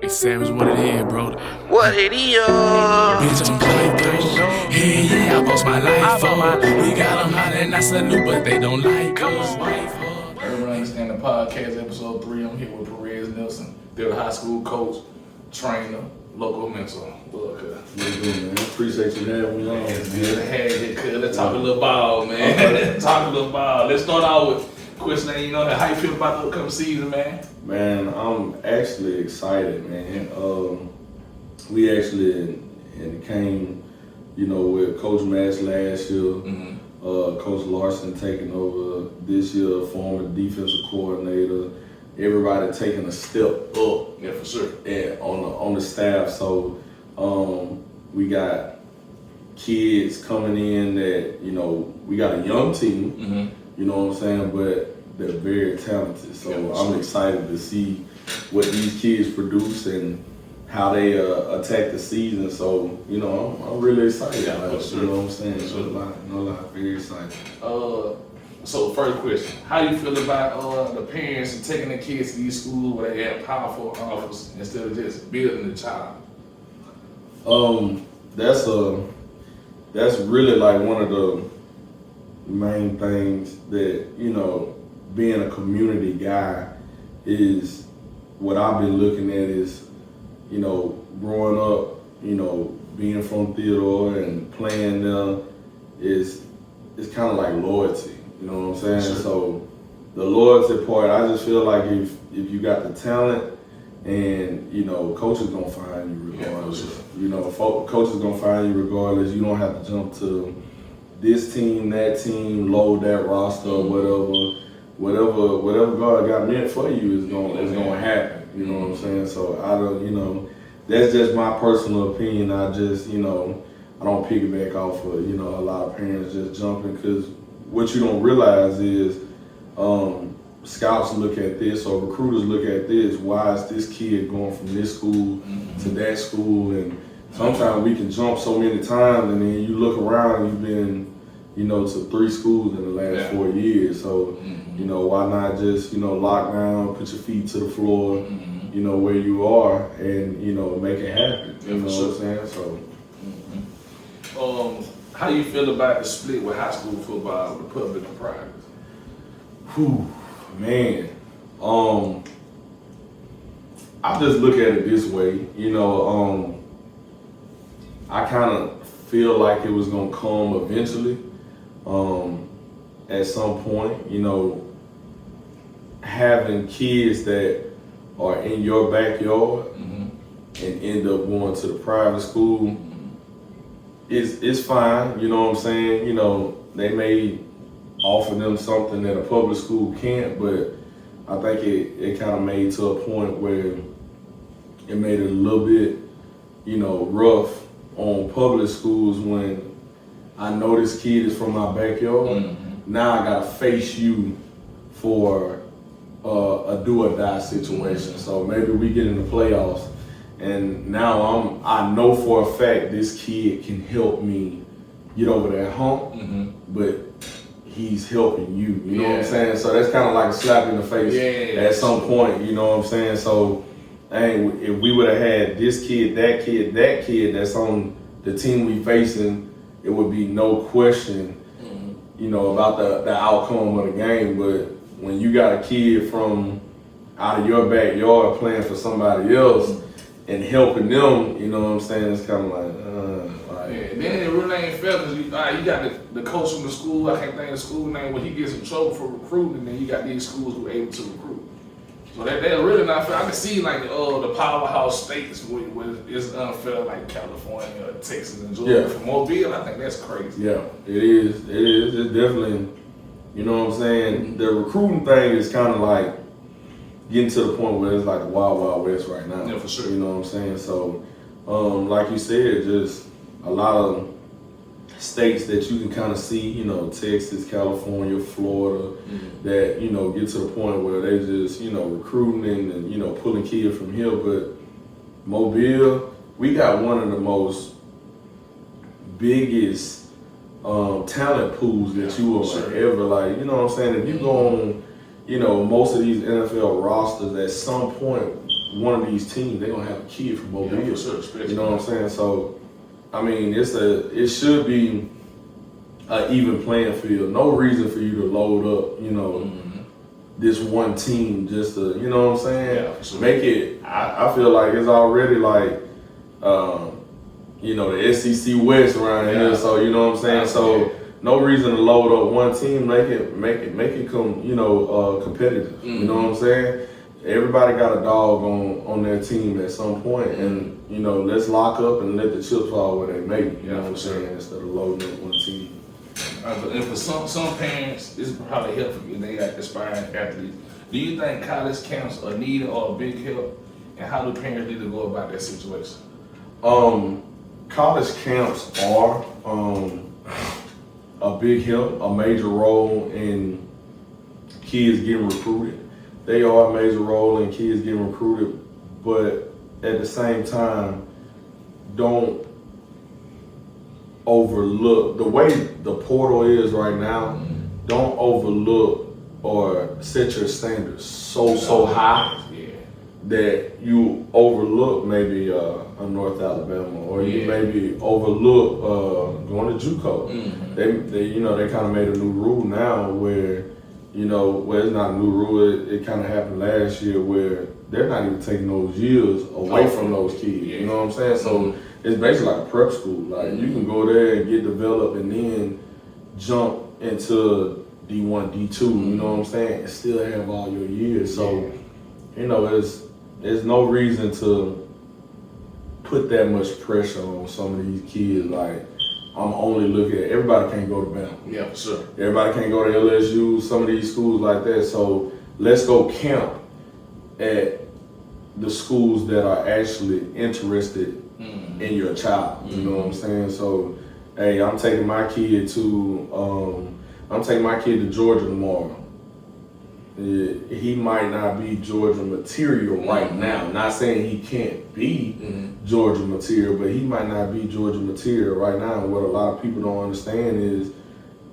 Hey Sam, is what it is, bro. What it is? Bitch, I'm Glyco. Hey, yeah, I boss my life up. We got them hot and I salute, but they don't like us. Everyone understand the podcast, episode 3. I'm here with Perez Nelson. They're the high school coach, trainer, local mentor. Look, What you doing, man? Appreciate you having me on. it's good to have you, cuz. Let's talk a little ball, man. Talk a little ball. Let's start out with a question. How you feel about the upcoming season, man? Man, I'm actually excited, man. We actually came, with Coach Mass last year. Coach Larson taking over this year, former defensive coordinator. Everybody taking a step up. Yeah, for sure. Yeah, on the staff. So we got kids coming in that, we got a young team, you know what I'm saying, but they're very talented. So Yeah, I'm sure. excited to see what these kids produce and how they attack the season. So, I'm really excited. Yeah, about for it, sure. You know what I'm saying? For sure. No lie, very excited. So first question, how you feel about the parents taking the kids to these schools where they have powerful offers instead of just building the child? That's really like one of the main things that, being a community guy is what I've been looking at is, growing up, being from Theodore and playing there is kind of like loyalty, you know what I'm saying? Sure. So the loyalty part, I just feel like if you got the talent and, coach is gonna find you regardless. Yeah, for sure. Coach is gonna find you regardless. You don't have to jump to this team, that team, load that roster, or whatever God got meant for you is gonna happen. You know what I'm saying? So I don't, that's just my personal opinion. I just, I don't piggyback off of, a lot of parents just jumping, because what you don't realize is scouts look at this or recruiters look at this. Why is this kid going from this school to that school? And sometimes we can jump so many times, and then you look around and you've been, to 3 schools in the last 4 years. So, why not just, lock down, put your feet to the floor, where you are, and, make it happen. You know what I'm saying? So, How you feel about the split with high school football, the public and private? whew, man. I just look at it this way, I kind of feel like it was gonna come eventually. At some point, having kids that are in your backyard and end up going to the private school is fine. You know what I'm saying? They may offer them something that a public school can't, but I think it kind of made to a point where it made it a little bit, rough on public schools when I know this kid is from my backyard. Now I gotta face you for a do or die situation. So maybe we get in the playoffs, and now I know for a fact this kid can help me get over that hump, but he's helping you. You know what I'm saying? So that's kind of like a slap in the face at some point. You know what I'm saying? So, if we would have had this kid, that kid that's on the team we facing, it would be no question, about the outcome of the game. But when you got a kid from out of your backyard playing for somebody else and helping them, you know what I'm saying? It's kind of like, Then it really ain't fair, because you got the coach from the school, I can't think of the school name, when he gets in trouble for recruiting, and then you got these schools who are able to recruit. So they're really not fair. I can see like the powerhouse states where it's unfair, like California, Texas, and Georgia. Yeah. For Mobile, I think that's crazy. yeah, it is. It's definitely, you know what I'm saying? The recruiting thing is kind of like getting to the point where it's like the wild, wild west right now. Yeah, for sure. You know what I'm saying? So, like you said, just a lot of states that you can kind of see, Texas, California, Florida, that, get to the point where they just, recruiting and pulling kids from here. But Mobile, we got one of the most biggest talent pools that you will ever, like, you know what I'm saying? If you go on, most of these NFL rosters, at some point, one of these teams, they're gonna have a kid from Mobile. Yeah, for sure, you know what I'm saying? So, I mean, it should be an even playing field. No reason for you to load up, this one team just to, you know what I'm saying? Yeah, for sure. Make it. I feel like it's already like, the SEC West around here. So you know what I'm saying. So no reason to load up one team. Make it come, competitive. You know what I'm saying? Everybody got a dog on their team at some point, and let's lock up and let the chips fall where they may. You know what I'm saying? Instead of loading up one team. And for some parents, this is probably helpful if they got aspiring athletes. Do you think college camps are needed or a big help? And how do parents need to go about that situation? College camps are a big help, a major role in kids getting recruited. They are a major role in kids getting recruited, but at the same time, don't overlook the way the portal is right now. Don't overlook or set your standards so high that you overlook maybe a North Alabama, or you maybe overlook going to JUCO. They kind of made a new rule now where it's not a new rule. It kind of happened last year where they're not even taking those years away from those kids. You know what I'm saying? So it's basically like a prep school. Like you can go there and get developed and then jump into D1, D2. You know what I'm saying? And still have all your years. So there's no reason to put that much pressure on some of these kids. Like I'm only looking at everybody can't go to Bama. Yeah, for sure. Everybody can't go to LSU. Some of these schools like that. So let's go camp at the schools that are actually interested in your child. You know what I'm saying? So, hey, I'm taking my kid to Georgia tomorrow. He might not be Georgia material right now. Not saying he can't be Georgia material, but he might not be Georgia material right now. And what a lot of people don't understand is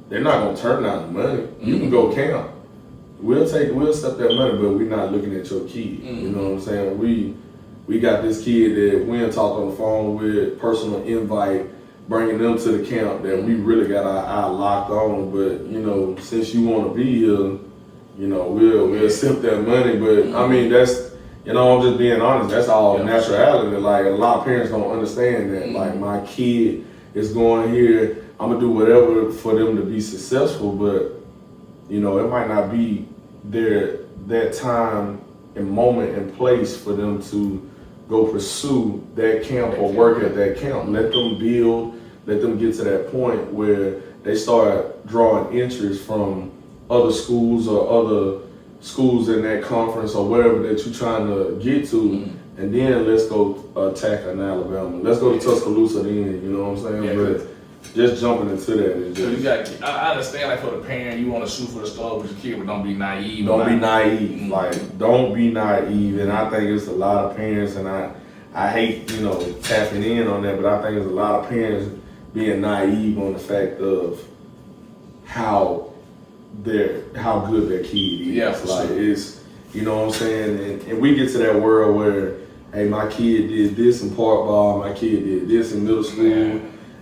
they're not gonna turn down the money. You can go camp. We'll step that money, but we're not looking at your kid. You know what I'm saying? We got this kid that we talked on the phone with, personal invite, bringing them to the camp that we really got our eye locked on. But since you want to be here, we'll accept that money. But I mean, that's I'm just being honest. That's all naturality. Like a lot of parents don't understand that. Like my kid is going here. I'm gonna do whatever for them to be successful, but it might not be that time and moment and place for them to go pursue that camp or work at that camp. Let them build, let them get to that point where they start drawing interest from other schools or other schools in that conference or whatever that you're trying to get to, and then let's go attack an Alabama. Let's go to Tuscaloosa then, you know what I'm saying? Yeah, but just jumping into that is just... I understand, like, for the parent, you want to shoot for the stars with your kid, but don't be naive. Don't be naive. Like, don't be naive. And I think it's a lot of parents, and I hate, tapping in on that, but I think it's a lot of parents being naive on the fact of how good their kid is. Yeah, for like, sure. It's, you know what I'm saying? And we get to that world where, hey, my kid did this in park ball, my kid did this in middle school. Yeah.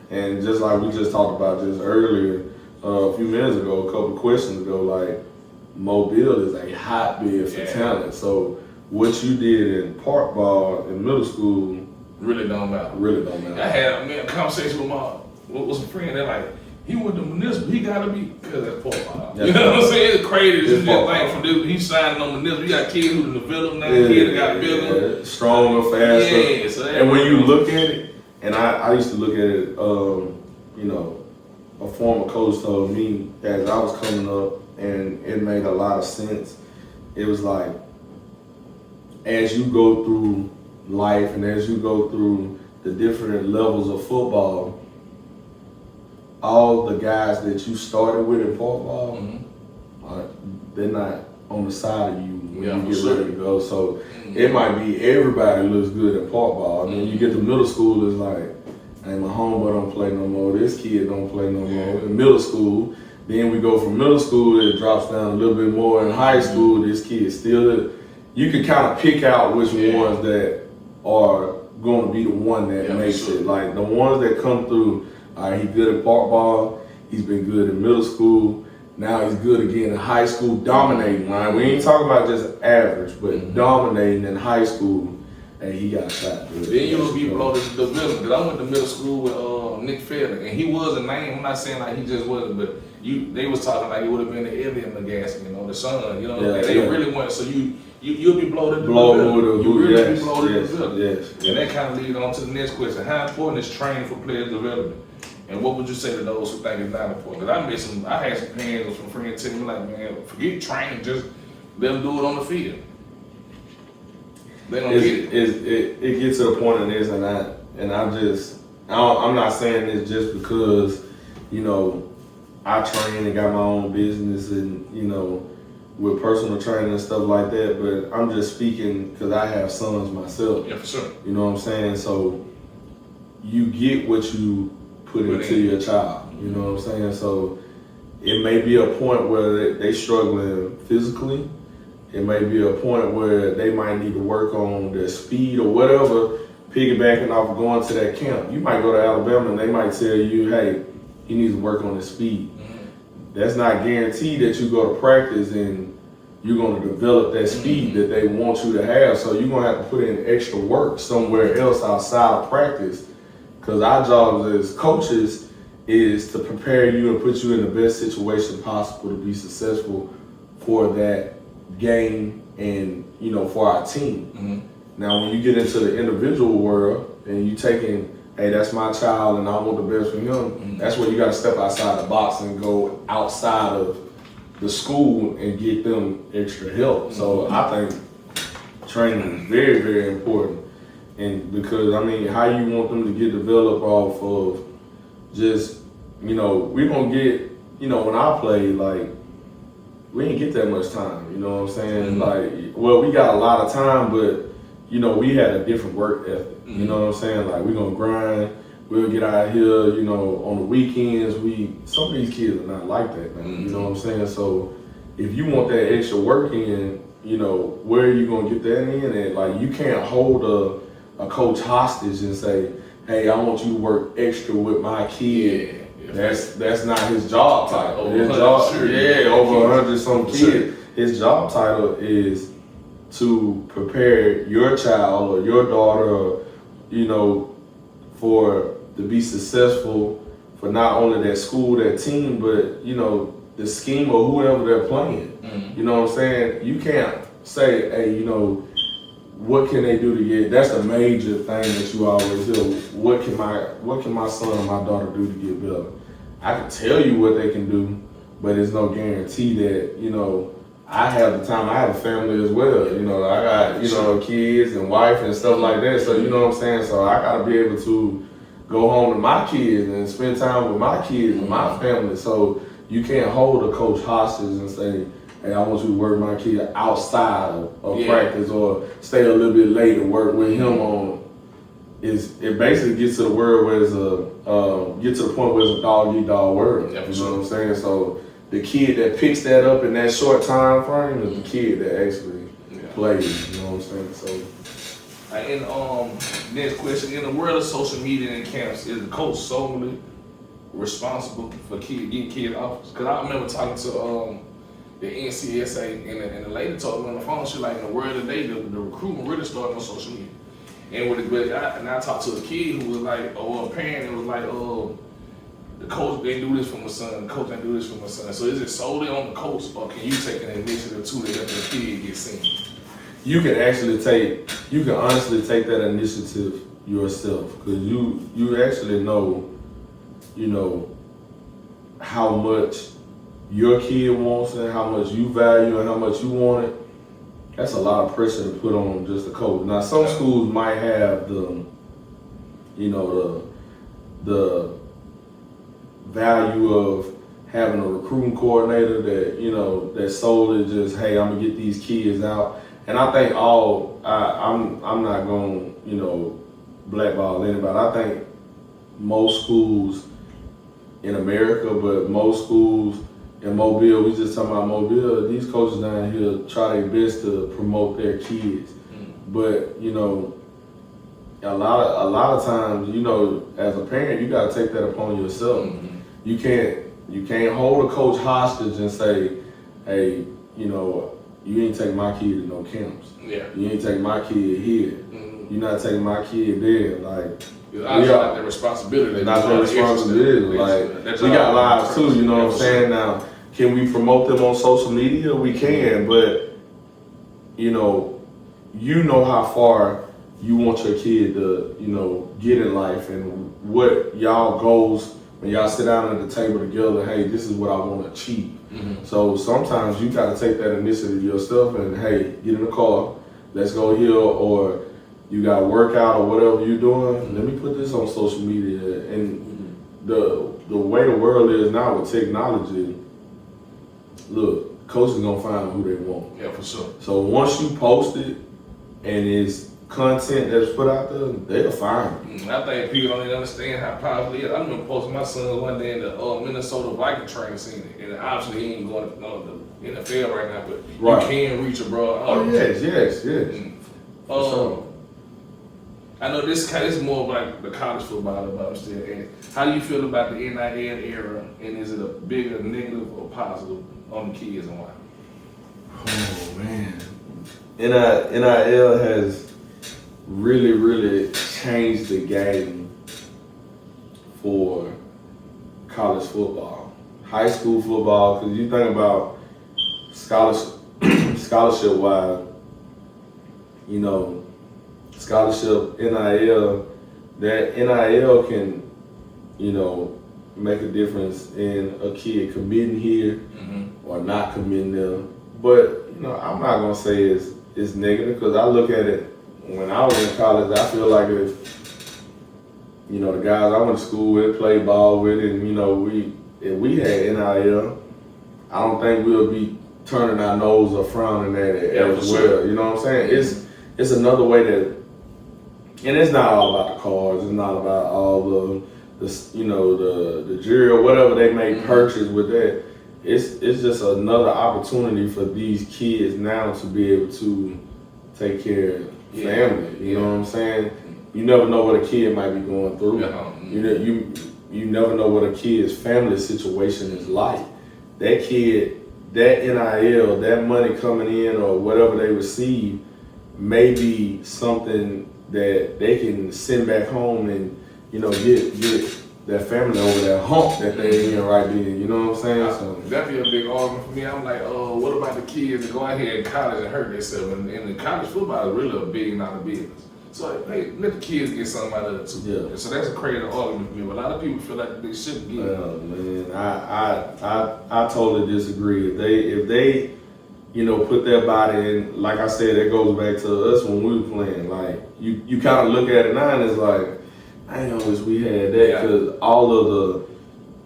And just like we just talked about just earlier, a few minutes ago, a couple of questions ago, like Mobile is a hotbed for talent. So what you did in park ball in middle school really don't matter. I had a conversation with some friend. They're like, he went to municipal. He gotta be because that's park ball. You know what I'm saying? It's crazy. It's just like from this, he's signing on municipal. You got kids who develop now. Kids that got bigger, stronger, faster. Yeah, so and when you look at it. And I used to look at it, a former coach told me as I was coming up, and it made a lot of sense. It was like, as you go through life and as you go through the different levels of football, all the guys that you started with in football, they're not on the side of you when you get ready to go. So it might be everybody looks good at park ball. And then you get to middle school, it's like, hey, my homeboy don't play no more. This kid don't play no more. In middle school, then we go from middle school, it drops down a little bit more. In high school, this kid still you can kind of pick out which ones that are going to be the one that makes it. Like the ones that come through, he's good at park ball, he's been good in middle school, now he's good again in high school, dominating, right? We ain't talking about just average, but dominating in high school, and he got shot. Then you'll be below the development. Cause I went to middle school with Nick Fairley, and he was a name. I'm not saying like he just wasn't, but they was talking like it would have been the alien Legaspi, the son, and they really went. So you'll be below the development. You really be below the development. And that kind of leads on to the next question: how important is training for player development? And what would you say to those who think it's not important? Because I had some parents or some friends tell me like, man, forget training, just let them do it on the field. They don't get it. It gets to the point of this, I'm not saying this just because, I train and got my own business and, with personal training and stuff like that, but I'm just speaking because I have sons myself. Yeah, for sure. You know what I'm saying? So you get what you put into your child. You know what I'm saying? So it may be a point where they struggling physically. It may be a point where they might need to work on their speed or whatever, piggybacking off of going to that camp. You might go to Alabama and they might tell you, hey, he needs to work on his speed. That's not guaranteed that you go to practice and you're going to develop that speed that they want you to have. So you're going to have to put in extra work somewhere else outside of practice. Because our job as coaches is to prepare you and put you in the best situation possible to be successful for that game and, for our team. Now, when you get into the individual world and you taking, hey, that's my child and I want the best for him, that's where you got to step outside the box and go outside of the school and get them extra help. So I think training is very, very important. And because, how you want them to get developed off of just, we're going to get, when I play, like, we didn't get that much time, you know what I'm saying? Like, well, we got a lot of time, but, we had a different work ethic, you know what I'm saying? Like, we're going to grind, we'll get out here, on the weekends, some of these kids are not like that, man, you know what I'm saying? So, if you want that extra work in, where are you going to get that in? And, like, you can't hold a coach hostage and say, hey, I want you to work extra with my kid. That's not his job title. His job, over 100 some kids. His job title is to prepare your child or your daughter, to be successful for not only that school, that team, but the scheme or whoever they're playing. You know what I'm saying? You can't say, hey, what can they do to get? That's the major thing that you always hear. What can my son or my daughter do to get better? I can tell you what they can do, but there's no guarantee that I have the time. I have a family as well. I got kids and wife and stuff like that. So you know what I'm saying. So I gotta be able to go home to my kids and spend time with my kids and my family. So you can't hold a coach hostage and say, hey, I want you to work my kid outside of practice or stay a little bit late and work with him on. It basically gets to the word where it's get to the point where it's a dog eat dog world. You know what I'm saying? So the kid that picks that up in that short time frame is the kid that actually plays. You know what I'm saying? So. And next question: in the world of social media and camps, is the coach solely responsible for getting kids off? Because I remember talking to the NCSA and the lady told me on the phone, she like, in the world today, the recruitment really started on social media. And I talked to a kid who was like, or a parent, and was like, the coach didn't do this for my son, the coach didn't do this for my son. So is it solely on the coach, or can you take an initiative too to help the kid get seen? You can honestly take that initiative yourself, because you actually know, how much your kid wants and how much you value and how much you want it. That's a lot of pressure to put on just the coach. Now, some schools might have the value of having a recruiting coordinator that that's solely just, hey, I'm gonna get these kids out. And I think I'm not gonna blackball anybody. I think most schools in America, but most schools in Mobile, we just talking about Mobile, these coaches down here try their best to promote their kids. But, you know, a lot of times, you know, as a parent, you gotta take that upon yourself. You can't hold a coach hostage and say, hey, you know, you ain't take my kid to no camps. Yeah. You ain't take my kid here. You're not taking my kid there. Like, it's not their responsibility. Not their responsibility. Like, we got lives too, you know what I'm saying? Now, can we promote them on social media? We can, but you know how far you want your kid to, you know, get in life and what y'all goals when y'all sit down at the table together. Hey, this is what I want to achieve. So sometimes you got to take that initiative yourself and hey, get in the car, let's go here, or you got to work out or whatever you're doing. Let me put this on social media. And the way the world is now with technology, look, coaches gonna find who they want. Yeah, for sure. So once you post it and it's content that's put out there, they'll find it. I think people don't even understand how powerful it is. I remember posting my son one day in the Minnesota Viking training scene, and obviously he ain't going to the NFL right now, but you can reach a broad audience. Yes. I know this is more of like the college football, but I'm still asking. How do you feel about the NIL era, and is it a bigger negative or positive on the kids and why? Oh man, NIL has really changed the game for college football, high school football. Because you think about scholarship wise, you know. Scholarship, NIL, that NIL can, you know, make a difference in a kid committing here or not committing there. But, you know, I'm not going to say it's negative because I look at it when I was in college, I feel like if, you know, the guys I went to school with, played ball with, and, you know, if we had NIL, I don't think we'll be turning our nose or frowning at it as well. You know what I'm saying? It's another way that. And it's not all about the cars. It's not about all the you know, the jewelry or whatever they may purchase with that. It's just another opportunity for these kids now to be able to take care of family. You know what I'm saying? You never know what a kid might be going through. You never know what a kid's family situation is like. That kid, that NIL, that money coming in or whatever they receive may be something that they can send back home and, you know, get their family over that hump that they in right then. You know what I'm saying? So that'd be a big argument for me. I'm like, what about the kids that go out here in college and hurt themselves? And the college football is really a big amount of business. So hey, let the kids get something out of it too. Yeah. And so that's a crazy argument for me. But a lot of people feel like they shouldn't get it. Well, man, I totally disagree. If they you know, put their body in, like I said, it goes back to us when we were playing. Like, you kind of look at it now and it's like, I ain't wish we had that, because all of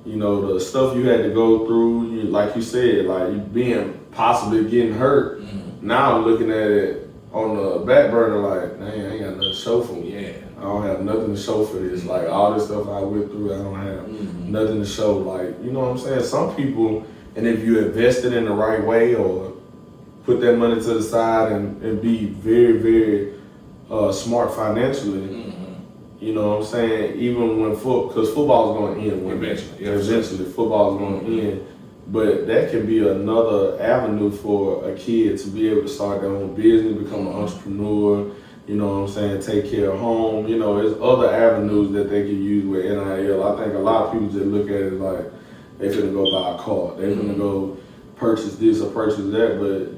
the, you know, the stuff you had to go through, like you said, like you being possibly getting hurt. Now I'm looking at it on the back burner like, man, I ain't got nothing to show for me. I don't have nothing to show for this. Like, all this stuff I went through, I don't have nothing to show. Like, you know what I'm saying? Some people, and if you invest it in the right way or put that money to the side and be very, very smart financially, you know what I'm saying? Even when because football is going to end one day. Eventually, football is going to end. But that can be another avenue for a kid to be able to start their own business, become an entrepreneur, you know what I'm saying, take care of home. You know, there's other avenues that they can use with NIL. I think a lot of people just look at it like they finna go buy a car. They finna go purchase this or purchase that. But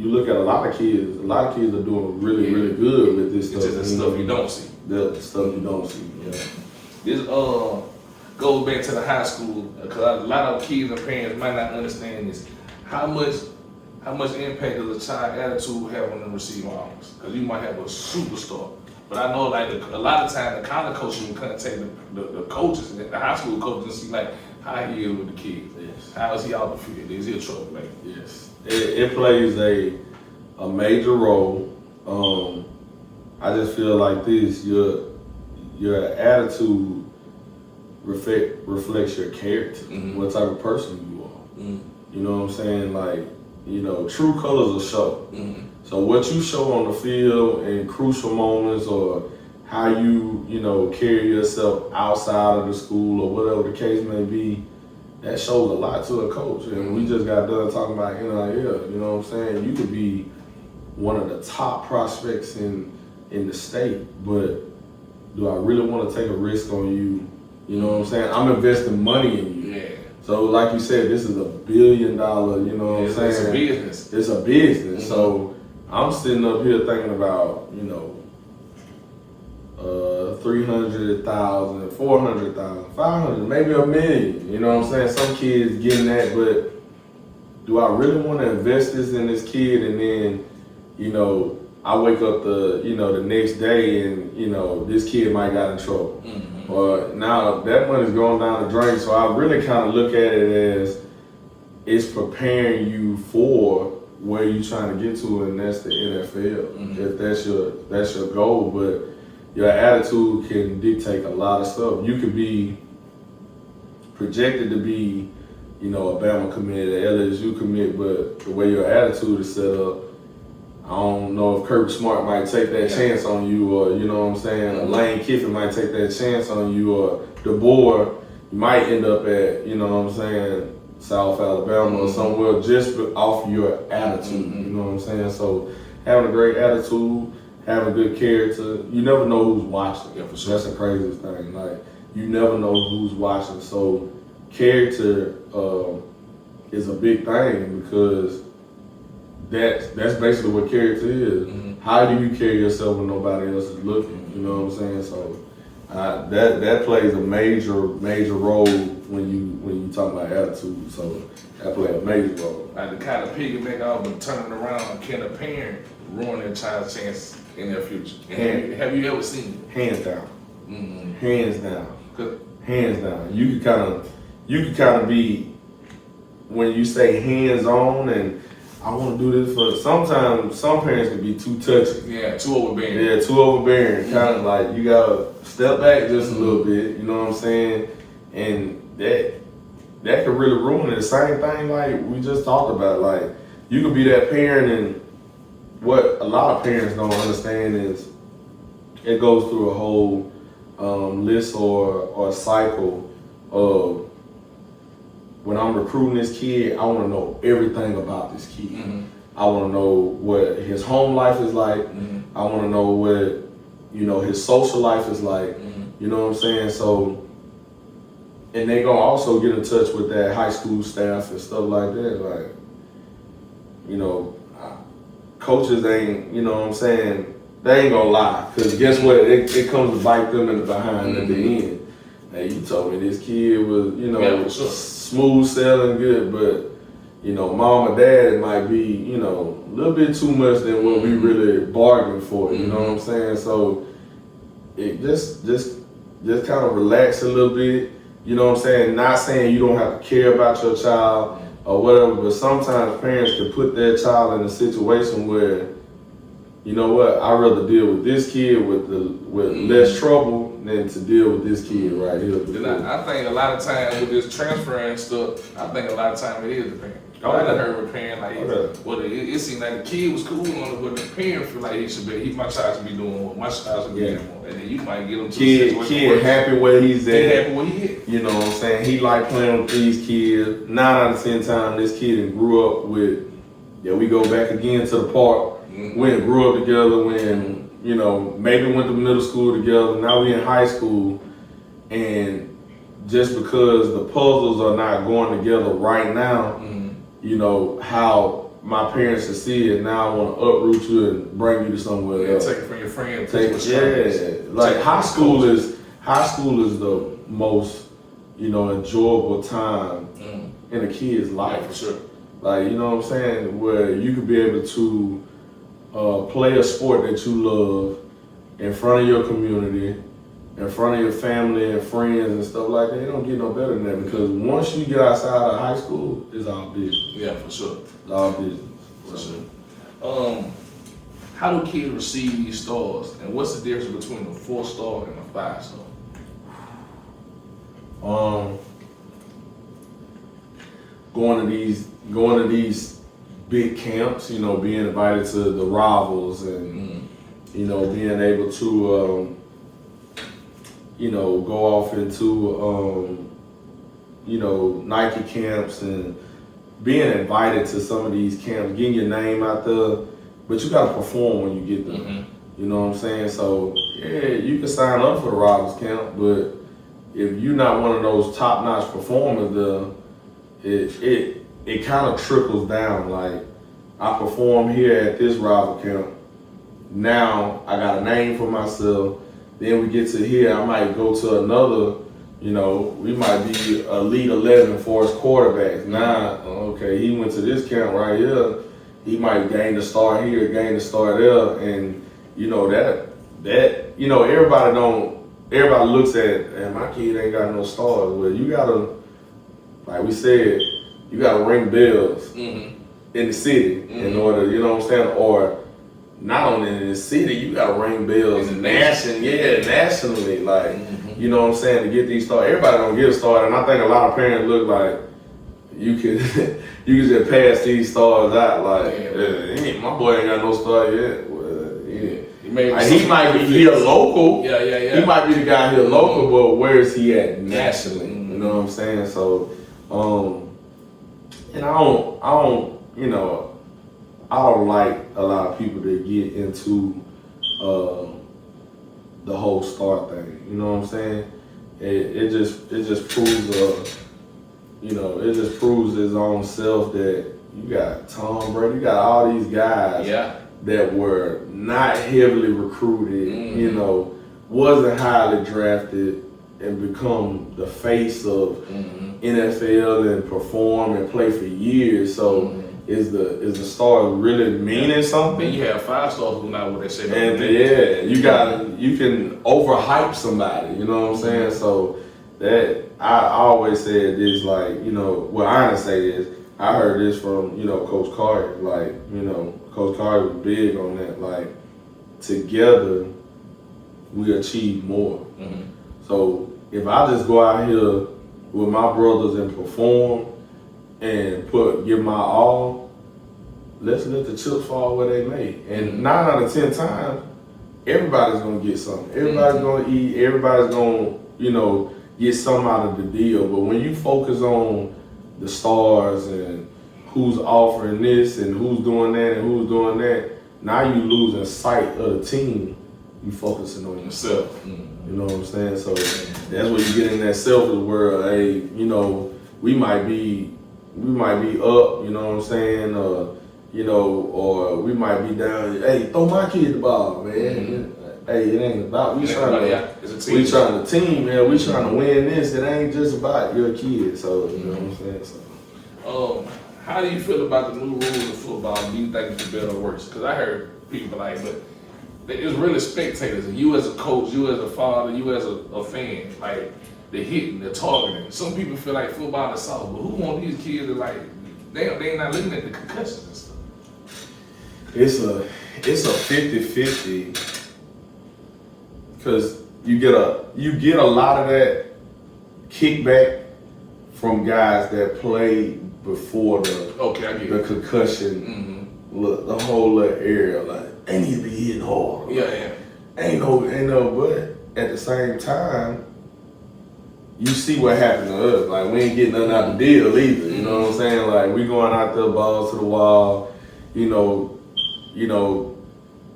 you look at a lot of kids are doing really, really good with this stuff. It's just the stuff you don't see. The stuff you don't see, yeah. This goes back to the high school, because a lot of kids and parents might not understand this. How much impact does a child attitude have on them receiving offers? Because you might have a superstar, but I know like a lot of times the college coaches will contact the coaches, the high school coaches, and see like how he is with the kids. Yes. How is he out the field? Is he a troublemaker? Yes. It plays a major role. I just feel like this: your attitude reflects your character, what type of person you are. You know what I'm saying? Like, you know, true colors will show. So what you show on the field in crucial moments, or how you know, carry yourself outside of the school or whatever the case may be, that shows a lot to a coach. And we just got done talking about NIL, you know what I'm saying? You could be one of the top prospects in the state, but do I really want to take a risk on you? You know what I'm saying? I'm investing money in you. Yeah. So like you said, this is $1 billion, you know what I'm saying? It's a business. It's a business. So I'm sitting up here thinking about, you know, 300,000, 400,000, 500, maybe $1 million. You know what I'm saying? Some kids getting that, but do I really want to invest this in this kid, and then, you know, I wake up the next day and, you know, this kid might got in trouble. Or now that money's going down the drain. So I really kind of look at it as it's preparing you for where you're trying to get to, and that's the NFL. If that's your goal, but your attitude can dictate a lot of stuff. You could be projected to be, you know, a Bama commit, an LSU commit, but the way your attitude is set up, I don't know if Kirby Smart might take that chance on you, or, you know what I'm saying, or Lane Kiffin might take that chance on you, or DeBoer, you might end up at, you know what I'm saying, South Alabama or somewhere just off your attitude, you know what I'm saying? So having a great attitude, having good character, you never know who's watching. Yeah, for sure. That's the craziest thing. Like, you never know who's watching. So character is a big thing, because that's basically what character is. How do you carry yourself when nobody else is looking? You know what I'm saying? So that plays a major role when you talk about attitude. So that plays a major role. Like, the kind of piggyback off, but turning around, can a parent ruin their child's chance in their future? Have you ever seen it? Hands down. Hands down. Good. Hands down. You could kind of be, when you say hands on, and I want to do this for, sometimes some parents can be too touchy. Yeah, too overbearing. Yeah, too overbearing. Kind of like, you gotta step back just a little bit, you know what I'm saying? And that could really ruin it. The same thing like we just talked about. Like, you could be that parent, and what a lot of parents don't understand is it goes through a whole list or cycle of, when I'm recruiting this kid, I want to know everything about this kid. I want to know what his home life is like. I want to know what, you know, his social life is like. You know what I'm saying? So, and they gonna also get in touch with that high school staff and stuff like that. Like, you know, coaches ain't, you know what I'm saying, they ain't gonna lie. Because guess what? It comes to bite them in the behind at the end. Hey, you told me this kid was, you know, smooth sailing good, but, you know, mom or dad, it might be, you know, a little bit too much than what we really bargained for, you know what I'm saying? So it just kind of relax a little bit, you know what I'm saying? Not saying you don't have to care about your child or whatever, but sometimes parents can put their child in a situation where, you know what, I'd rather deal with this kid with less trouble than to deal with this kid right here. I think a lot of times with this transferring stuff, I think a lot of times it is the parent. I done heard with a parent like, it seemed like the kid was cool on it, but the parent feel like my child should be doing more, my child should be doing more. And then you might get him to a situation kid happy where he's at. Happy where he is. You know what I'm saying? He like playing with these kids. 9 out of 10 times this kid grew up with, we go back again to the park. We grew up together when, you know, maybe went to middle school together. Now we in high school, and just because the puzzles are not going together right now, you know, how my parents should see it, now I want to uproot you and bring you to somewhere else. Take it from your friend. Like high school is the most, you know, enjoyable time in a kid's life. Yeah, for sure. Like, you know what I'm saying, where you could be able to play a sport that you love in front of your community, in front of your family and friends and stuff like that. It don't get no better than that, because once you get outside of high school, it's all business. Yeah, for sure. It's all business. For sure. How do kids receive these stars, and what's the difference between a 4-star and a 5-star? going to these big camps, you know, being invited to the Rivals and you know, being able to you know, go off into you know, Nike camps and being invited to some of these camps, getting your name out there, but you gotta perform when you get there. You know what I'm saying? So yeah, you can sign up for the Rivals camp, but if you're not one of those top-notch performers, it kind of trickles down. Like, I perform here at this rival camp. Now I got a name for myself. Then we get to here, I might go to another, you know, we might be Elite 11 for his quarterbacks. Now, okay, he went to this camp right here. He might gain the star here, gain the star there, and you know that you know, everybody looks at, and my kid ain't got no stars. Well, you gotta, like we said, you gotta ring bells in the city in order, you know what I'm saying? Or not only in the city, you gotta ring bells nationally, like, you know what I'm saying, to get these stars. Everybody don't get a star, and I think a lot of parents look like you can you can just pass these stars out, like, my boy ain't got no star yet. He might be here local. He might be the guy here local, but where is he at nationally? You know what I'm saying? So, and I don't, you know, I don't like a lot of people that get into the whole star thing. You know what I'm saying? It just proves you know, it just proves his own self that you got Tom Brady, you got all these guys that were not heavily recruited, you know, wasn't highly drafted, and become the face of NFL and perform and play for years. So is the star really meaning something? Then you have 5 stars who not what they say. And you can overhype somebody. You know what I'm saying? So that I always said this, like, you know, well, I didn't say this. I heard this from, you know, Coach Carter. Like, you know, Coach Carter was big on that. Like, together we achieve more. So if I just go out here with my brothers and perform and give my all, let's let the chips fall where they may. And 9 out of 10 times, everybody's gonna get something. Everybody's gonna eat. Everybody's gonna, you know, get something out of the deal. But when you focus on the stars and who's offering this and who's doing that and who's doing that, now you losing sight of the team. You focusing on yourself. You know what I'm saying? So that's where you get in that selfish world. Hey, you know, we might be up. You know what I'm saying? You know, or we might be down. Hey, throw my kid the ball, man. Hey, it ain't about we trying to team, man. We trying to win this. It ain't just about your kid. So you know what I'm saying? So, how do you feel about the new rules of football? Do you think it's better or worse? Because I heard people like, but it's really spectators. And you as a coach, you as a father, you as a fan, like, they're hitting, they're targeting. Some people feel like football is soft, but who want these kids to, like, they not looking at the concussions and stuff? It's a 50-50 because you get a lot of that kickback from guys that played before the concussion, the whole little area, like, they need to be hitting hard. Ain't no, but at the same time, you see what happened to us. Like, we ain't getting nothing out the deal either. You know what I'm saying? Like, we going out there, balls to the wall, you know,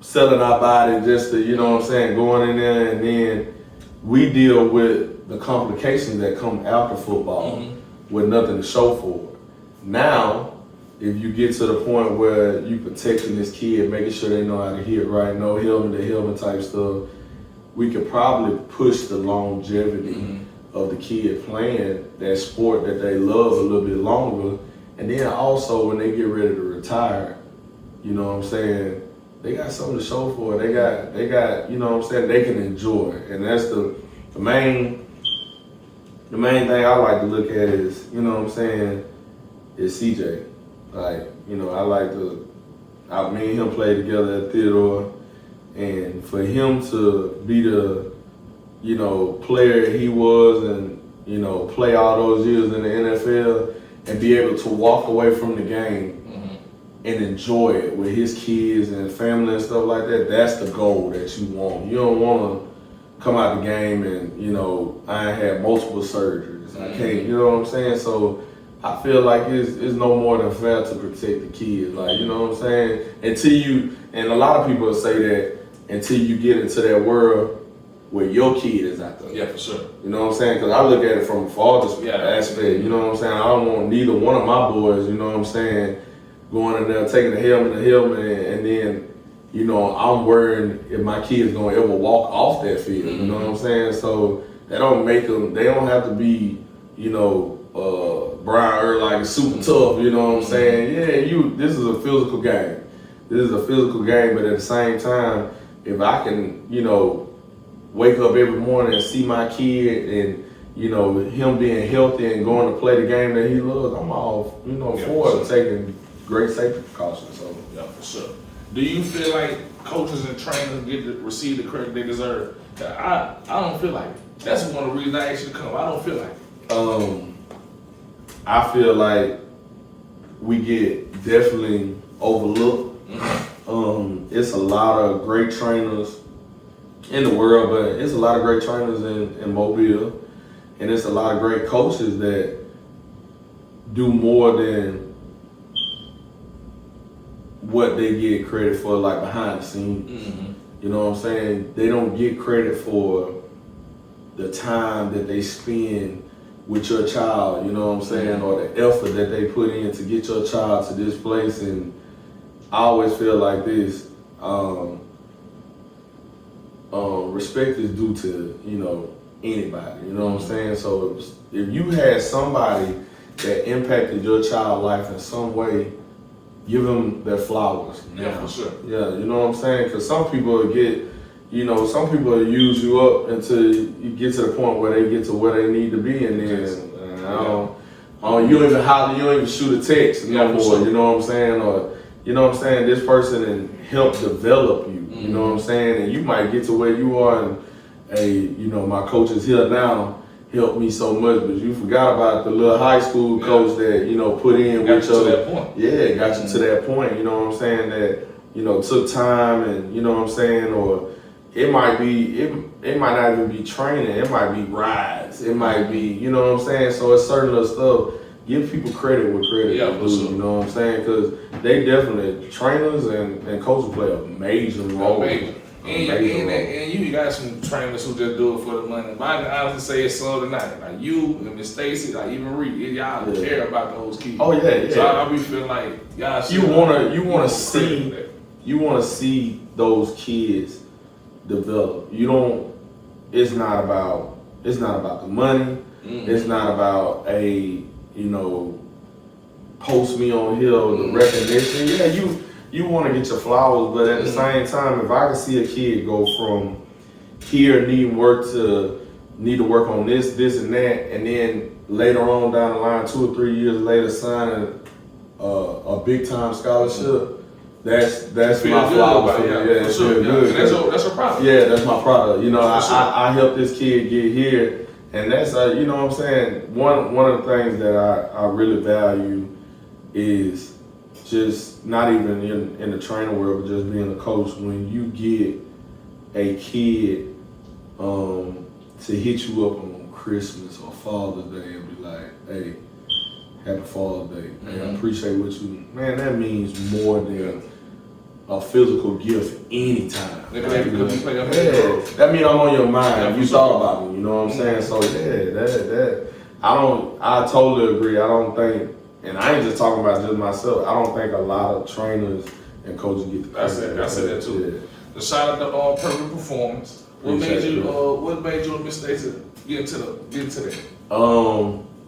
selling our body just to, you know what I'm saying, going in there, and then we deal with the complications that come after football with nothing to show for it. Now, if you get to the point where you protecting this kid, making sure they know how to hit right, no helmet to helmet type stuff, we could probably push the longevity of the kid playing that sport that they love a little bit longer. And then also when they get ready to retire, you know what I'm saying, they got something to show for it. They got, you know what I'm saying, they can enjoy it. And that's the main thing I like to look at is, you know what I'm saying, is CJ. Like, you know, me and him played together at Theodore, and for him to be the, you know, player he was and, you know, play all those years in the NFL, and be able to walk away from the game and enjoy it with his kids and family and stuff like that, that's the goal that you want. You don't want to come out the game and, you know, I had multiple surgeries. I can't, you know what I'm saying? So I feel like it's no more than fair to protect the kids. Like, you know what I'm saying? Until you, and a lot of people say that until you get into that world where your kid is out there. Yeah, for sure. You know what I'm saying? Because I look at it from a father's aspect. You know what I'm saying? I don't want neither one of my boys, you know what I'm saying, going in there, taking the helmet, and then, you know, I'm worrying if my kid's gonna ever walk off that field. You know what I'm saying? So that don't make them. They don't have to be, you know, Brian Urlacher super tough. You know what I'm saying? Yeah, this is a physical game. This is a physical game, but at the same time, if I can, you know, wake up every morning and see my kid and, you know, him being healthy and going to play the game that he loves, I'm all, you know, for taking great safety precautions. So yeah, for sure. Do you feel like coaches and trainers receive the credit they deserve? I don't feel like it. That's one of the reasons I asked you to come. I don't feel like it. I feel like we get definitely overlooked. It's a lot of great trainers in the world, but it's a lot of great trainers in Mobile, and it's a lot of great coaches that do more than what they get credit for, like behind the scenes. You know what I'm saying? They don't get credit for the time that they spend with your child, you know what I'm saying, or the effort that they put in to get your child to this place. And I always feel like this, respect is due to, you know, anybody, you know what I'm saying? So if you had somebody that impacted your child's life in some way, give them their flowers. Yeah, for sure. Yeah, you know what I'm saying? Because some people get, you know, some people use you up until you get to the point where they get to where they need to be, and then you don't even holler, you don't even shoot a text no more. Sure. You know what I'm saying? Or you know what I'm saying? This person and help develop you. You know what I'm saying? And you might get to where you are, and you know, my coach is here now. Helped me so much, but you forgot about the little high school coach that, you know, put in with your, that point. Yeah, got you to that point, you know what I'm saying, that, you know, took time, and you know what I'm saying, or it might be, it might not even be training, it might be rides, it might be, you know what I'm saying, so it's certain little stuff. Give people credit where credit is due, you know what I'm saying, because they definitely, trainers and coaches play a major role. And you got some trainers who just do it for the money. But I can honestly say it's so tonight. Like you and Miss Stacy, like even Reed, y'all care about those kids. Oh yeah. So I be feeling like y'all. You wanna see those kids develop. You don't. It's not about the money. It's not about post me on here, the recognition. Yeah, you want to get your flowers, but at the same time, if I can see a kid go from here need to work on this and that, and then later on down the line, 2 or 3 years later, signing a big time scholarship, that's my flower. Yeah, for sure. That's your product. Yeah, that's my product. You know, I helped this kid get here, and that's you know what I'm saying. One of the things that I really value is just not even in the training world, but just being a coach. When you get a kid to hit you up on Christmas or Father's Day and be like, "Hey, happy Father's Day. Hey, I appreciate what you." Man, that means more than a physical gift anytime. That means I'm on your mind. You thought about me. You know what I'm saying? So yeah, I totally agree. I don't think. And I ain't just talking about just myself. I don't think a lot of trainers and coaches get the credit. I said that too. Yeah. The shout out to perfect performance. What made you and Miss Stacey get into that?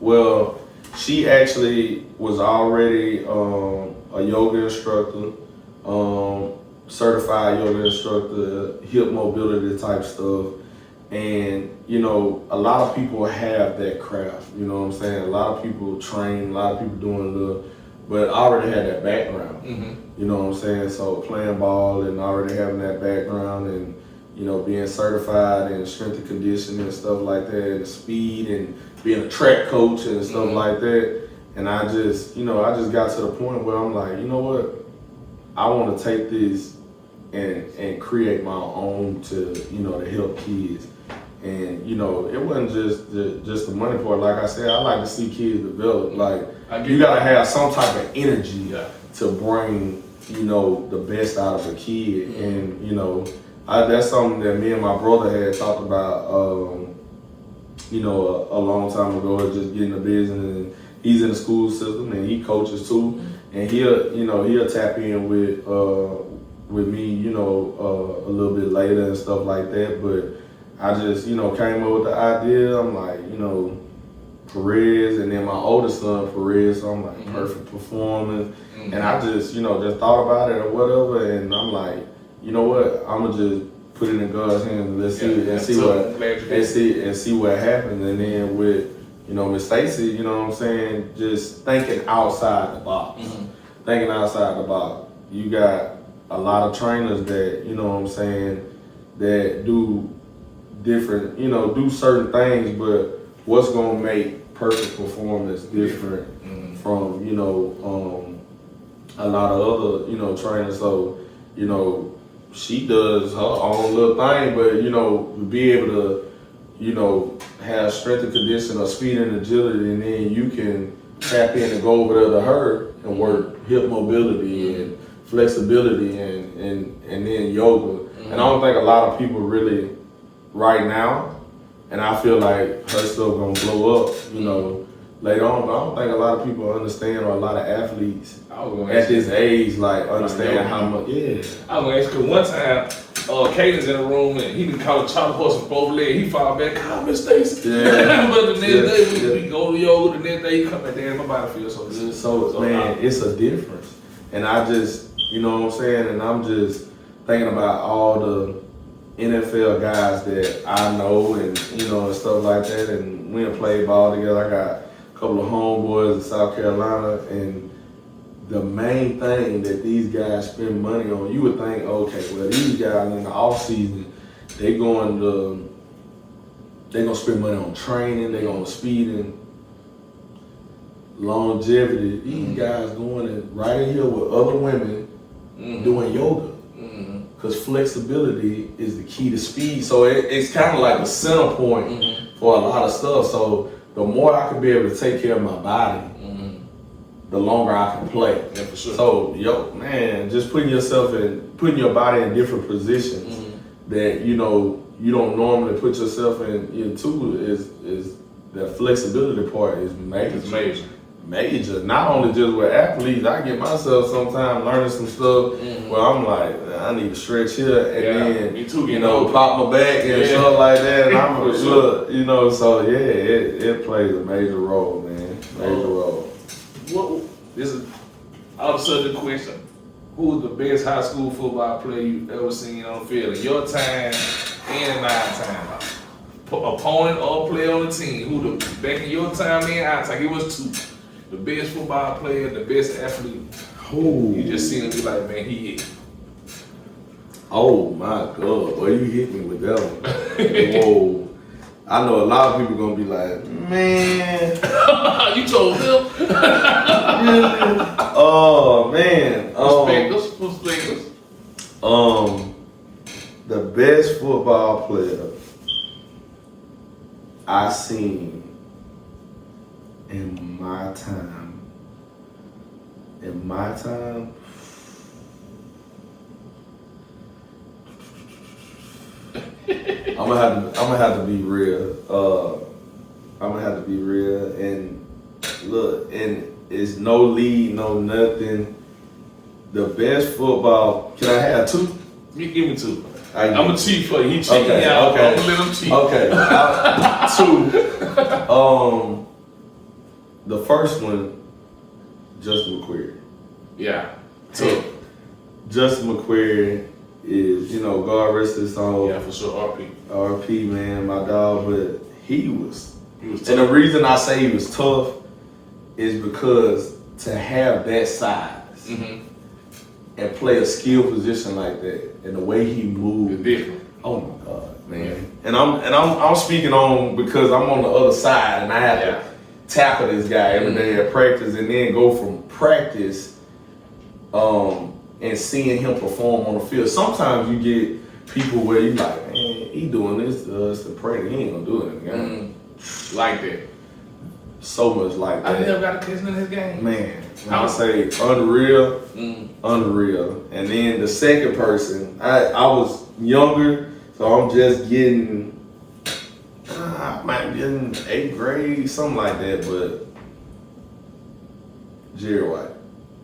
Well, she actually was already a yoga instructor, certified yoga instructor, hip mobility type stuff. And, you know, a lot of people have that craft, you know what I'm saying? A lot of people train, a lot of people doing but I already had that background, you know what I'm saying? So playing ball and already having that background and, you know, being certified in strength and conditioning and stuff like that, and speed and being a track coach and stuff like that. And I just got to the point where I'm like, you know what? I want to take this and create my own to help kids. And it wasn't just the money part. Like I said, I like to see kids develop. Like you gotta have some type of energy to bring the best out of a kid. And that's something that me and my brother had talked about. A long time ago, is just getting a business. And he's in the school system and he coaches too. And he'll tap in with me, a little bit later and stuff like that. But I just, came up with the idea. I'm like, Perez, and then my oldest son, Perez. So I'm like, perfect performance. And I just, just thought about it or whatever. And I'm like, you know what? I'm gonna just put it in God's hands and let's see what happens. And then with, Miss Stacy, you know what I'm saying, just thinking outside the box. Thinking outside the box. You got a lot of trainers that, that do different, do certain things, but what's gonna make perfect performance different from, a lot of other, trainers. So, she does her own little thing, but, be able to, have strength and condition or speed and agility, and then you can tap in and go over there to her and work hip mobility and flexibility and then yoga. And I don't think a lot of people really right now, and I feel like her stuff gonna blow up, later on, but I don't think a lot of people understand, or a lot of athletes at this age understand how much. Yeah. I was gonna ask you, one time, Caden's in the room and he didn't call a chop horse with both legs. He fall back, call Miss Stacy. Yeah. But the next day we go to yoga. The next day he come back there, my body feels so good. So man, it's a difference. And I just, you know what I'm saying, and I'm just thinking about all the NFL guys that I know and and stuff like that. And we done played ball together. I got a couple of homeboys in South Carolina, and the main thing that these guys spend money on, you would think, okay, well, these guys in the off season, they're gonna spend money on training, they're gonna speeding, longevity. These guys going in right in here with other women doing yoga. Because flexibility is the key to speed. So it's kind of like the center point for a lot of stuff. So the more I can be able to take care of my body, the longer I can play. Yeah, for sure. So, man, just putting your body in different positions that, you don't normally put yourself in too, is that flexibility part is major. It's major. Major. Not only just with athletes, I get myself sometimes learning some stuff where I'm like, I need to stretch here and then, me too, pop my back and stuff like that. And I'm look, so yeah, it plays a major role, man. Major role. This is out of subject question. Who was the best high school football player you've ever seen on the field in your time and in our time? Opponent or player on the team? Who back in your time and our time? It was two. The best football player, the best athlete. You just seen him be like, man, he hit. Oh my God, well, you hit me with that one. Whoa. I know a lot of people gonna be like, man. You told him? Oh man. Perspectives. The best football player I seen in my time. I'm gonna have to be real. And look, and it's no lead, no nothing. The best football. Can I have two? You give me two. I'm gonna cheat for you. He cheating okay, out. Okay. I'm gonna let him cheat. Okay. Two. The first one, Justin McQuarrie. Yeah. So Justin McQuarrie is, God rest his soul. Yeah, for sure. RP, man, my dog. But he was tough. And the reason I say he was tough is because to have that size and play a skill position like that, and the way he moved, different. Oh my God, man! And I'm speaking on because I'm on the other side, and I have to tackle this guy every day at practice, and then go from practice and seeing him perform on the field. Sometimes you get people where you like, man, he doing this to us to pray that he ain't gonna do it in the game. Like that. So much like that. I never got a catch in his game. Man, I would say unreal, unreal. And then the second person, I was younger, so I'm just getting, I might be in 8th grade, something like that, but Jerry White.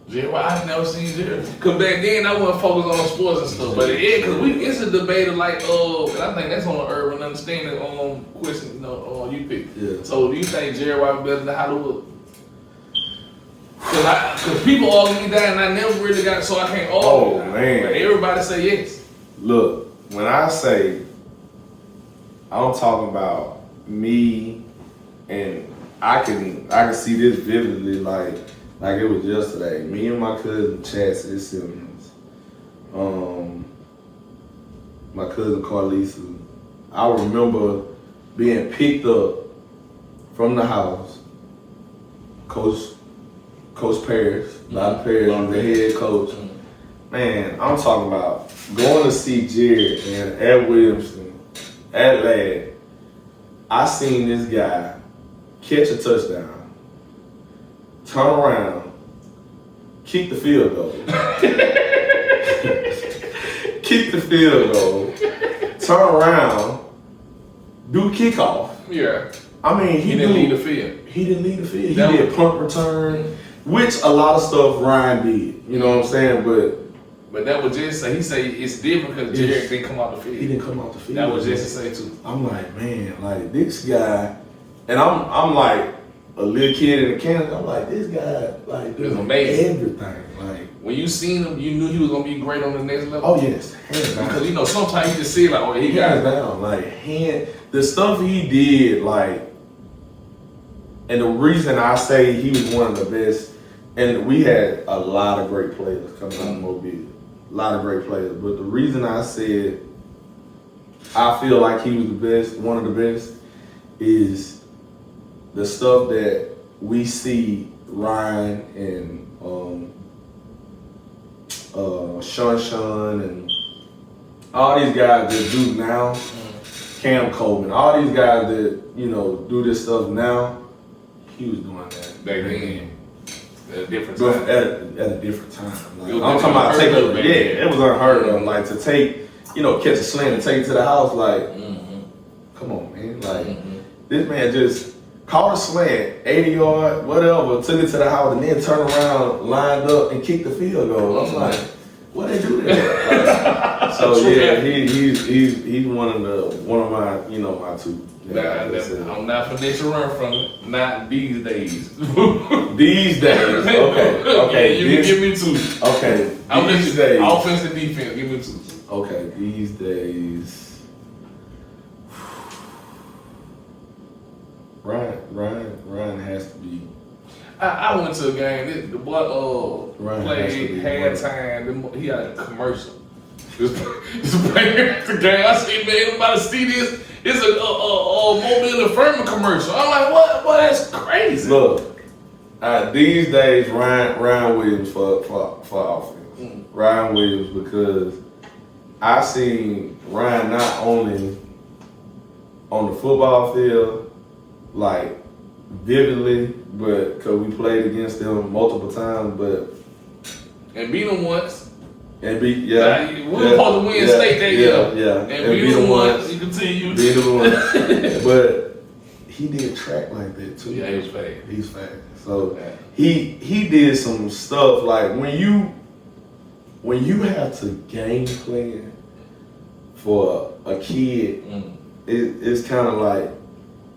Jerry White, I've never seen Jerry. Cause back then I wasn't focused on sports and stuff. But yeah, cause it's a debate of like, I think that's on the urban understanding question, you pick. Yeah. So do you think Jerry White was better than Hollywood? Cause people argue me down and I never really got it, so I can't argue. Oh man. But everybody say yes. Look, when I say, I'm talking about me, and I can see this vividly, like it was yesterday. Me and my cousin Chastity Simmons, my cousin Carlisa. I remember being picked up from the house. Coach Perez, Bob Perez was the head coach. Man, I'm talking about going to see Jared and at Williamson, at Ladd. I seen this guy catch a touchdown, turn around, kick the field goal, kick the field goal, turn around, do kickoff. Yeah. I mean, He didn't lead the field. He didn't lead the field. He did punt return, which a lot of stuff Ryan did. You know what I'm saying? But that was just he say it's different because Jared didn't come out the field. He didn't come out the field. That was just to say too. I'm like, man, like this guy, and I'm like a little kid in the Kansas. I'm like, this guy, like, doing everything. Like when you seen him, you knew he was gonna be great on the next level. Oh yes, hands down. Because sometimes you just see like, he got it down. Like the stuff he did, like, and the reason I say he was one of the best, and we had a lot of great players coming out of Mobile. A lot of great players. But the reason I said I feel like he was the best, one of the best, is the stuff that we see Ryan and Sean and all these guys that do now, Cam Coleman, all these guys that, do this stuff now, he was doing that back then. At a different time. At a different time. Like, I'm talking about it was unheard of. Like to take, catch a slant and take it to the house. Like, come on, man. Like this man just caught a slant, 80 yard, whatever, took it to the house, and then turned around, lined up, and kicked the field goal. I'm like, what they do that? Like, so yeah, he's one of my my two. I'm not gonna let you run from it. Not these days. These days, okay. You can give me two. Okay, these days. Offense and defense, give me two. Okay, these days. Ryan has to be. I went to a game. The boy played halftime. He had a commercial. This player the game. I said, man, everybody see this. It's a Mobile Affirming commercial. I'm like, what? Boy, that's crazy. Look, these days, Ryan Williams for offense. Ryan Williams, because I seen Ryan not only on the football field, like vividly, but because we played against them multiple times, and beat them once. And we were supposed to win state that year. Yeah. And beat them once. You continue. Beat them once. But he did track like that too. Yeah, he was fast. He's fast. So he did some stuff like when you have to game plan for a kid, it's kind of like,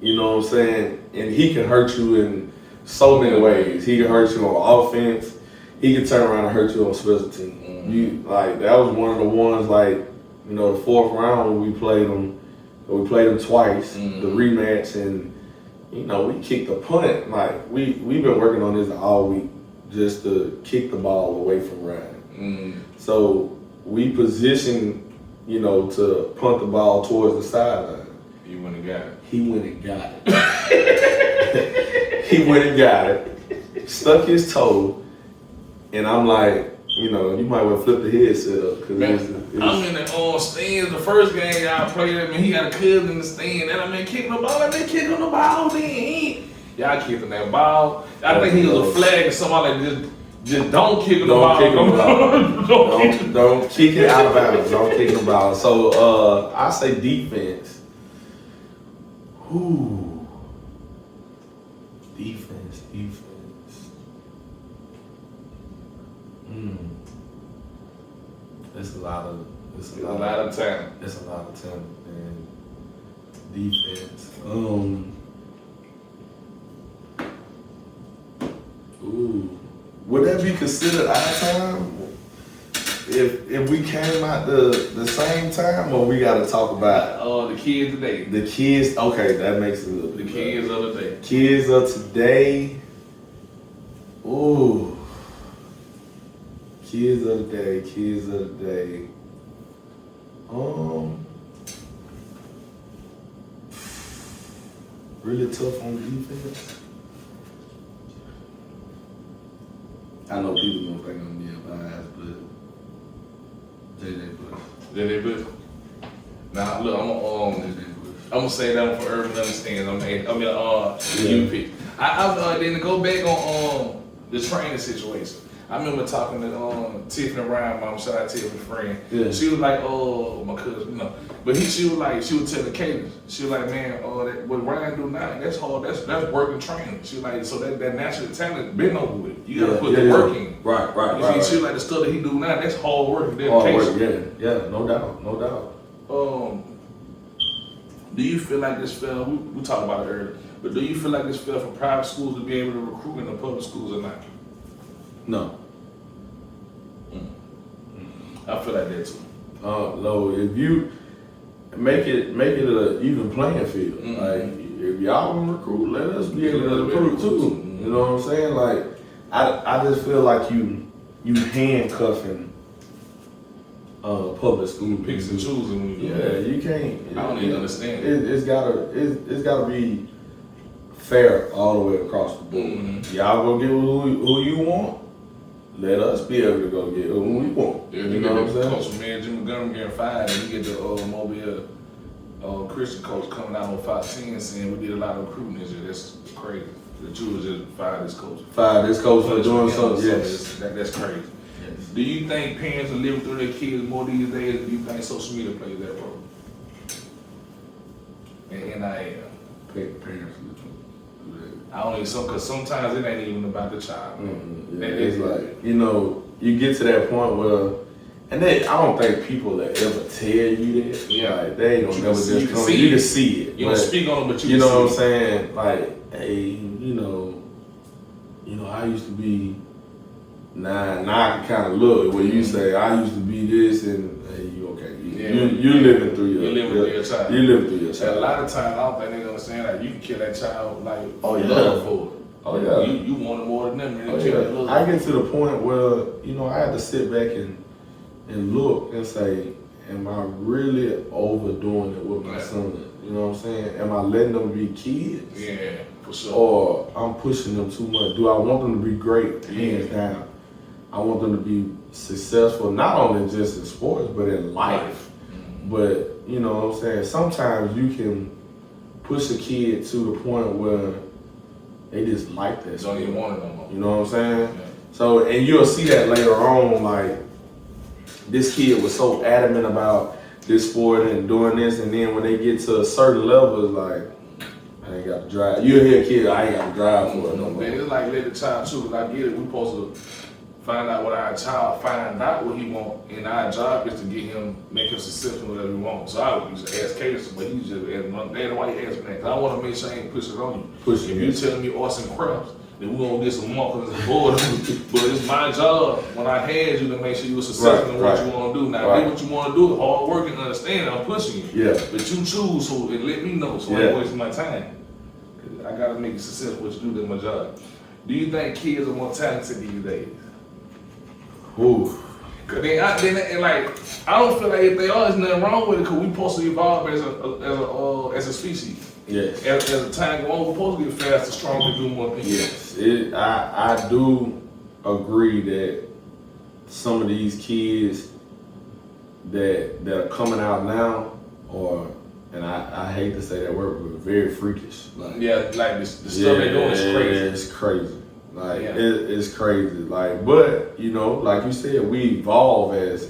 you know what I'm saying? And he can hurt you in so many ways. He can hurt you on offense. He can turn around and hurt you on special teams. That was one of the ones, the fourth round when we played them twice, the rematch, and we kicked the punt. Like we've been working on this all week just to kick the ball away from Ryan. So we positioned, to punt the ball towards the sideline. You went and got it. He went and got it. He went and got it, stuck his toe, and I'm like, you know, you might want to flip the headset up. Cause I'm in the stands. The first game y'all played, I mean, he got a cousin in the stand. That I mean, kicking the ball. That man kicking the ball. Then y'all kicking that ball. I think he was a flag or somebody like just don't kick the ball. Don't kick it out of bounds. Don't kick the ball. So I say defense. Ooh. Defense. It's a lot of talent. It's a lot of talent and defense. Ooh. Would that be considered our time? If we came out the same time, or we got to talk about the kids today. The kids. Okay, that makes it a little bit. The kids of the day. Kids of today. Ooh. Kids of the day. Kids of the day. Really tough on defense. I know people don't think I'm being biased, but JJ Bush. JJ Bush. Now look, I'm gonna say that one for Urban understands. You pick. I then to go back on the training situation. I remember talking to Tiffany Ryan, mom, shout out Tiffany friend. Yeah. She was like, oh, my cousin, you know. But she was telling Katie, she was like, man, what Ryan do now, that's hard, that's working training. She was like, so that natural talent been over with. You gotta put the work in. Right. She was like, the stuff that he do now, that's hard work and Hard dedication. work, yeah, no doubt. Do you feel like this fell, we talked about it earlier, but do you feel like this fell for private schools to be able to recruit in the public schools or not? No. I feel like that too. No, if you make it an even playing field. Like if y'all want to recruit, let us be able to recruit too. You know what I'm saying? Like I just feel like you handcuffing public school Picks and choosing. Yeah, you can't. I don't even understand It's gotta be fair all the way across the board. Y'all go get who you want. Let us be able to go get who we want. Yeah, you know what I'm saying? Coach from Jimmy Montgomery getting fired, and you get the Mobile Christian coach coming out on 510 saying we did a lot of recruiting this year. That's crazy. The Jews just fired this coach. For doing something. Yes. That's crazy. Yes. Do you think parents are living through their kids more these days, or do you think social media plays that role? And Parents. I don't even because sometimes it ain't even about the child. Yeah, it's like, you know, you get to that point where, and I don't think people that ever tell you that. Yeah. Like, they ain't gonna never just come. You can see it. You don't speak on it, but you know what I'm saying? Like, hey, you know, I used to be now I can kind of look where you say I used to be this, and hey, you okay? You living through your child. You living through your child. And a lot of times I don't think they understand that you can kill that child like love for it. Oh yeah. You want it more than them. And I get to the point where I had to sit back and look and say, am I really overdoing it with my son? You know what I'm saying? Am I letting them be kids? Yeah, for sure. Or I'm pushing them too much? Do I want them to be great? Hands down. I want them to be successful, not only just in sports, but in life. But, you know what I'm saying? Sometimes you can push a kid to the point where they just like that. Don't even want it no more. You know what I'm saying? Yeah. So, and you'll see that later on, like, this kid was so adamant about this sport and doing this, and then when they get to a certain level, it's like, I ain't got to drive. You'll hear a kid, I ain't got to drive for it no more. It's like let the child choose. I get it. We're supposed to find out what our child find out what he want, and our job is to get him, make him successful whatever he wants. So I would used to ask Cadence, but he just asked, why you ask me that? Because I want to make sure I ain't pushing it on you. If you telling me arts and crafts, then we're gonna get some markers and board. But it's my job when I had you to make sure you were successful in what you want to do. Now, do what you want to do, hard work and understand. I'm pushing you. Yeah. But you choose who and let me know so I ain't wasting my time. I gotta make you successful what you do. That's my job. Do you think kids are more talented these days? Ooh. Cause and like I don't feel like if they are, there's nothing wrong with it. Cause we supposed to evolve as a species. Yes. As the time goes on, we're supposed to get faster, stronger, do more things. Yes. I do agree that some of these kids that are coming out now are, and I hate to say that word, but very freakish. Like, yeah, like the stuff they're doing is crazy. It's crazy. Like it's crazy. Like, but you know, like you said, we evolve as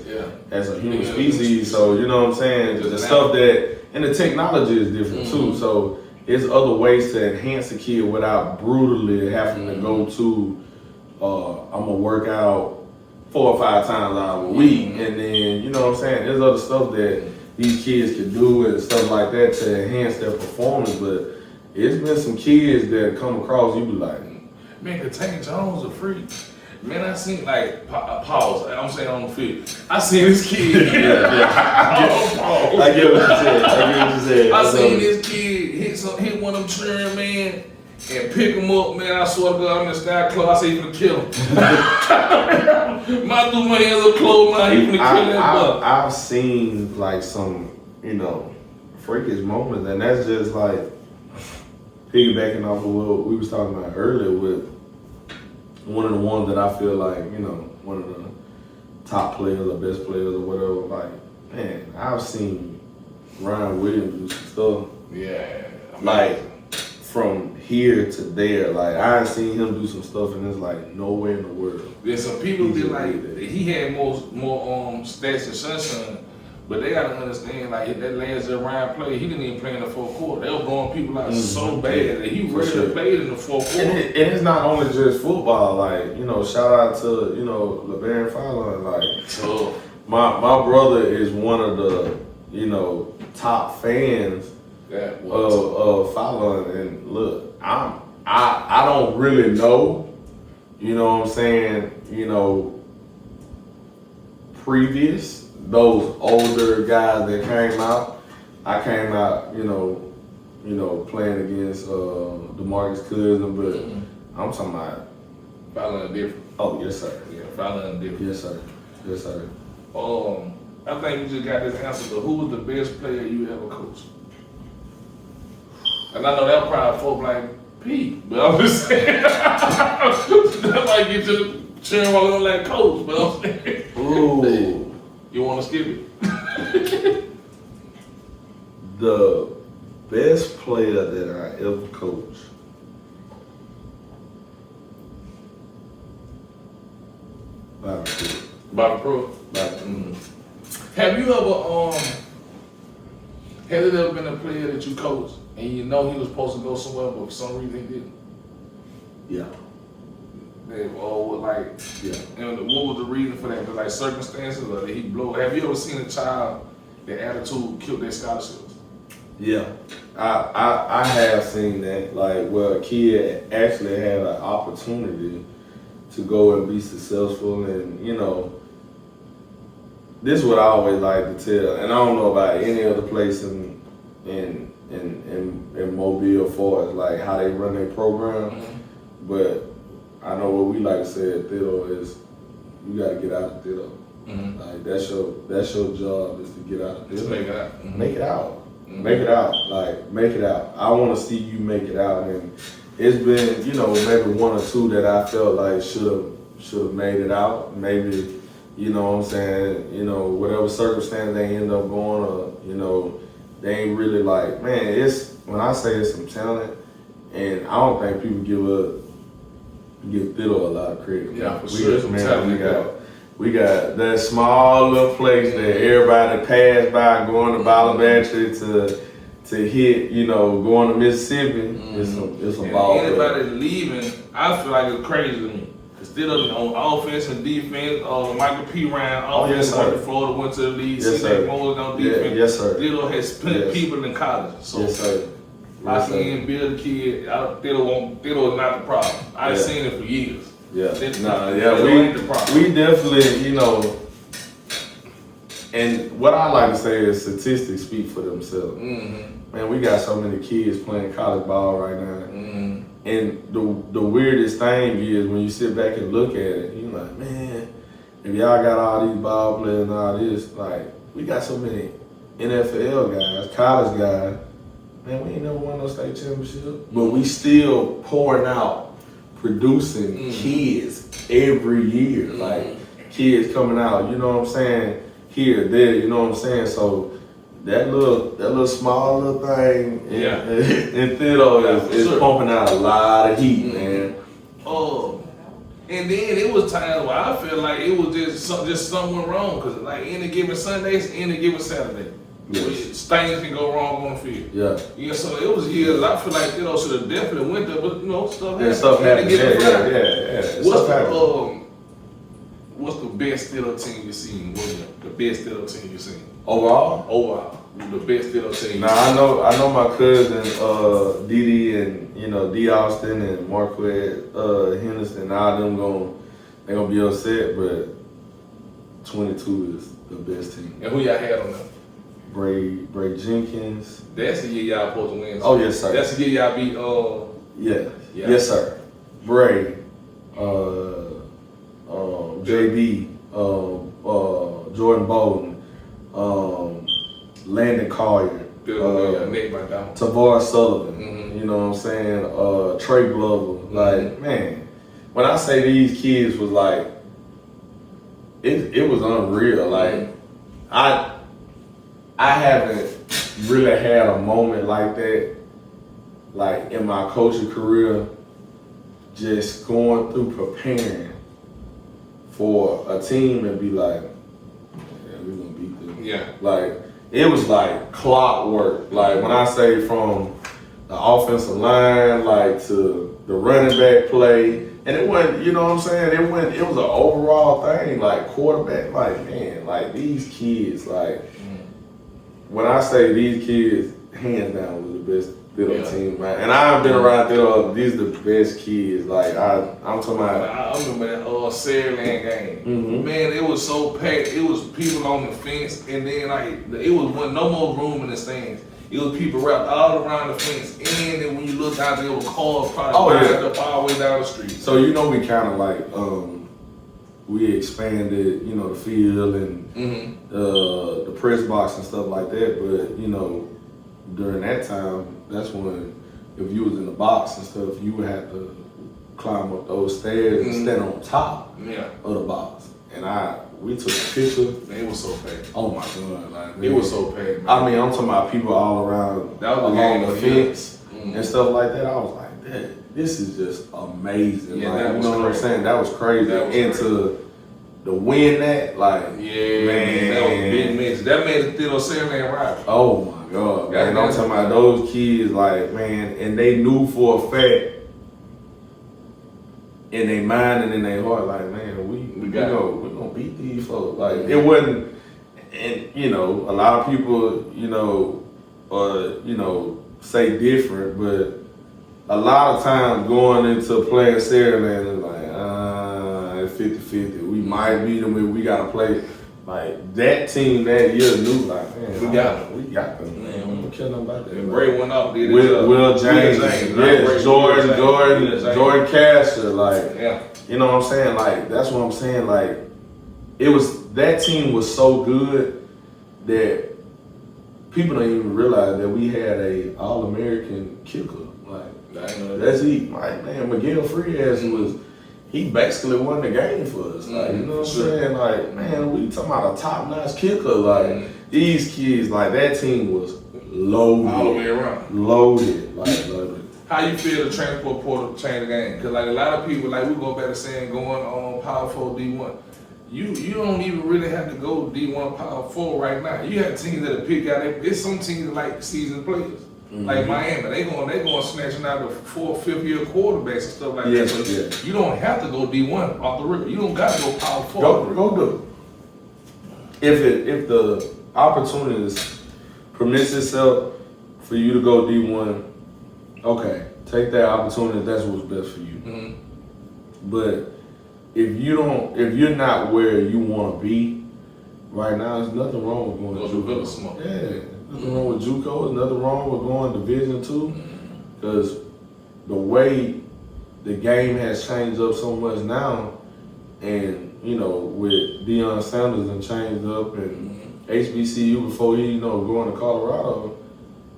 a human species. So you know what I'm saying. The stuff that and the technology is different too. So there's other ways to enhance a kid without brutally having to go to. I'm gonna work out 4 or 5 times out of a week, and then you know what I'm saying. There's other stuff that these kids can do and stuff like that to enhance their performance. But it's been some kids that come across, you be like. Man, Contain Jones a freak. Man, I seen like pause. I'm saying on the field. I seen this kid. I get what you said. I seen this kid hit one of them cheering man and pick him up. Man, I swear to God, I'm in the sky club. I say he finna kill him. My threw my hands up close. Man, he finna kill that buck. I've seen like some freakish moments, and that's just like piggybacking off of what we was talking about earlier with. One of the ones that I feel like, one of the top players or best players or whatever, like, man, I've seen Ryan Williams do some stuff. Yeah. Like, from here to there, like, I ain't seen him do some stuff and it's like, nowhere in the world. There's some people be like, he had more stats than Sunshine, but they gotta understand, like, if that last year Ryan played, he didn't even play in the fourth quarter. They were blowing people out so bad that he really played in the fourth quarter. And it's not only just football, like, shout out to, LeBaron Fallon. Like, my brother is one of the, top fans of Fallon. And look, I don't really know, you know what I'm saying, previous, those older guys that came out. I came out, playing against DeMarcus Cousins, but I'm talking about Fallon different. Oh yes sir. Yeah, Fallon different. Yes sir. Yes sir. I think you just got this answer, but who was the best player you ever coached? And I know that probably folk like Pete, but I'm just saying that might get you cheering while I'm like coach, but I'm saying. Ooh. You want to skip it? The best player that I ever coached. Bobby Pro. Have you ever has it ever been a player that you coached and you know he was supposed to go somewhere but for some reason he didn't? Yeah. And what was the reason for that? Was like circumstances or did he blow? Have you ever seen a child that attitude killed their scholarships? Yeah. I have seen that. Like where a kid actually had an opportunity to go and be successful, and this is what I always like to tell, and I don't know about any other place in Mobile as far as like how they run their program, but I know what we like to say at Theodore is you gotta get out of Theodore. Like that's your job is to get out of Theodore. Make it out. Make it out. Make it out. Like make it out. I wanna see you make it out, and it's been, maybe 1 or 2 that I felt like should have made it out. Maybe, what I'm saying, whatever circumstance they end up going, or, they ain't really like, man, when I say it's some talent, and I don't think people give Thiddle a lot of credit. Yeah, for sure. Man, we got that small little place that everybody passed by going to Balabatry to hit, going to Mississippi. It's a ball. Anybody leaving, I feel like it's crazy to me. Still on offense and defense, Michael P. Ryan, offense went to Florida, went to the league, C.J. Moses on defense. Yes, sir. Still has spent people in college. So yes, sir. I can build a kid. Still is not the problem. I've seen it for years. Yeah. We definitely, and what I like to say is statistics speak for themselves. Man, we got so many kids playing college ball right now. And the weirdest thing is when you sit back and look at it, you're like, man, if y'all got all these ball players and all this, like, we got so many NFL guys, college guys, man, we ain't never won no state championship. But we still pouring out, producing kids every year. Like, kids coming out, you know what I'm saying, here, there, you know what I'm saying? So that little small little thing in Theodore is pumping out a lot of heat, man. And then it was times where I feel like it was just something went wrong, because like any given Sundays, any given Saturday, things can go wrong on the field. Yeah. So it was years I feel like should have definitely went there, but stuff happened. Stuff happened. What's the best Steelers team you've seen? The best Steelers team you've seen? Overall, the best Steelers team. Now I know my cousin Didi and D Austin and Marquette Henderson, all them they gonna be upset, but 22 is the best team. And who y'all had on them? Bray Jenkins. That's the year y'all supposed to win. Oh yes, sir. That's the year y'all beat. Yes, sir. Bray, JB, Jordan Bolden, Landon Collier, Tavares Sullivan, you know what I'm saying, Trey Glover. Like, man, when I say these kids was like, it was unreal. Like, I haven't really had a moment like that, like in my coaching career, just going through preparing for a team and be like, yeah, we're gonna beat them. Yeah. Like, it was like clockwork. Like, when I say from the offensive line, like, to the running back play, and it wasn't, you know what I'm saying? It was an overall thing, like quarterback, like, man, like these kids, like, when I say these kids, hands down was the best Fiddle team, man. And I've been around Fiddle, these are the best kids. Like, I'm talking about. I remember that Saraland game. Man, it was so packed. It was people on the fence, and then like it was no more room in the stands. It was people wrapped all around the fence, and then when you looked out there, was cars probably lined up all the way down the street. So we kind of like we expanded, the field and the press box and stuff like that. But during that time, that's when if you was in the box and stuff, you would have to climb up those stairs and stand on top of the box. And we took a picture. Man, it was so packed. Oh my God, like, man. It was so packed. Man. I mean, I'm talking about people all around along the fence and stuff like that. I was like, this is just amazing. Yeah, like, you know what I'm saying? That was crazy. To win that, like, man, that was a big mess. That made it still Saraland rival. Oh my God, man. I'm talking about those kids, like, man, and they knew for a fact in their mind and in their heart, like, man, we're gonna beat these folks. Like, it wasn't, and a lot of people, say different, but a lot of times going into playing Saraland is like, 50-50. We might beat them if we gotta play. Like, that team that year knew, like, man, we got them, man. I'm gonna kill them about that. And Bray went up, did Will James, yes, Jordan Castor, like, you know what I'm saying? Like, that's what I'm saying. Like, that team was so good that people don't even realize that we had a All-American kicker. Like, that's like, man, Miguel Frias he basically won the game for us. Like, you know what I'm saying? Like, man, we talking about a top-notch kicker. Like, these kids, like, that team was loaded. All the way around. Loaded. Like, loaded. How you feel the transport portal change the game? Because, like, a lot of people, like, we go back to saying going on Power 4 D1. You don't even really have to go D1 Power 4 right now. You have teams that pick out. It's some teams that like seasoned players. Like Miami, they going snatching out the 4th, 5th year quarterbacks and stuff like that. So you don't have to go D1 off the rip. You don't got to go Power 4. Go do it. If the opportunities permits itself for you to go D1, okay, take that opportunity. That's what's best for you. But if you're not where you want to be right now, there's nothing wrong with going to JUCO. Yeah. Nothing wrong with JUCO. There's nothing wrong with going Division II, because the way the game has changed up so much now, and you know, with Deion Sanders and changed up and HBCU before he, you know, going to Colorado,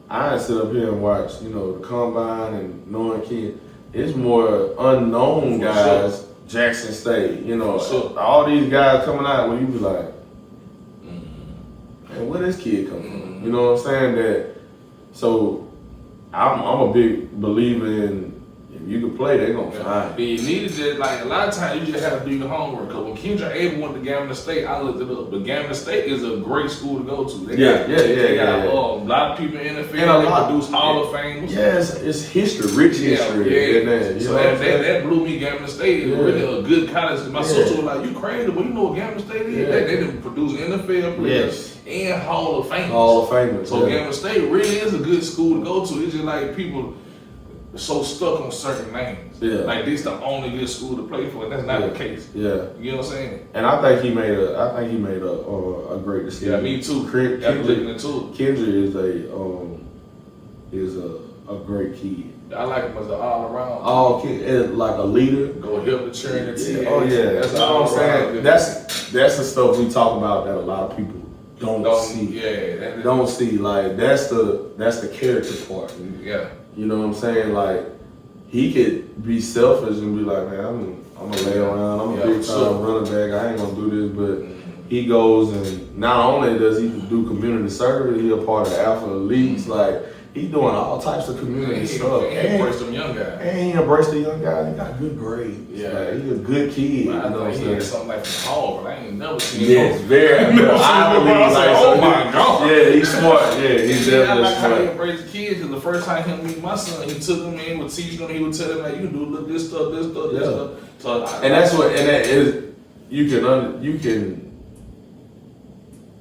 I ain't sit up here and watch, you know, the combine and knowing kids. It's more unknown guys, sure. Jackson State, you know, sure. All these guys coming out where you be like, man, where this kid come from? You know what I'm saying? That so I'm a big believer in if you can play, they gonna find. You need to just like a lot of times you just have to do your homework. Cause when Kendra Abel went to Gambler State, I looked it up. But Gambler State is a great school to go to. They got a lot of people in the NFL. They produce Hall of Famers. Yes, it's history, rich history. So that blew me. Gambler State is really a good college. My sister was like, "You crazy? But you know what Gambler State is? They didn't produce NFL players and Hall of Famers. Hall of Famers. So Gambler State really is a good school to go to. It's just like people so stuck on certain names. Like this the only good school to play for, and that's not the case. You know what I'm saying? And I think he made a great decision. Yeah, me too. Kendrick is a great kid. I like him as an all around. Like a leader. Go help the cheering the team. Oh yeah, that's all I'm saying. That's the stuff we talk about that a lot of people don't see. Don't see. Like that's the character part. Yeah. You know what I'm saying? Like, he could be selfish and be like, man, I'm gonna lay around. I'm a big time running back. I ain't gonna do this. But he goes and not only does he do community service, he a part of the Alpha Elites. Like, he doing all types of community stuff. He embraced them young guys. And he embraced the young guys. He got good grades. Yeah. Like, he a good kid. I know he had something like from Hall, but I ain't never seen him. Yes, very. I believe like, oh my God. Yeah, he's smart. Yeah, he's definitely like smart. How he embraced the kids. Cause the first time he meet my son, he took him in, would teach them. He would tell them like, you can do this stuff. So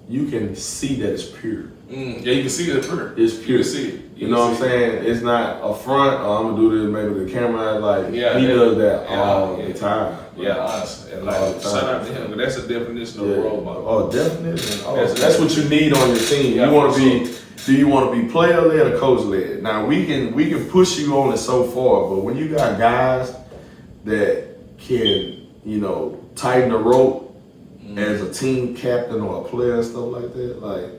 you can see that it's pure. Yeah, you can see that it's pure. It's pure. You can see it. You know what I'm saying? It's not a front. Oh, I'm gonna do this. Maybe the camera. Like he does that all the time. Yeah, honestly. And like, shout out to him. But that's a definition of a role model. Oh, definition. That's what you need on your team. You want to be. Do you want to be player led or coach led? Now we can push you on it so far, but when you got guys that can, you know, tighten the rope as a team captain or a player and stuff like that, like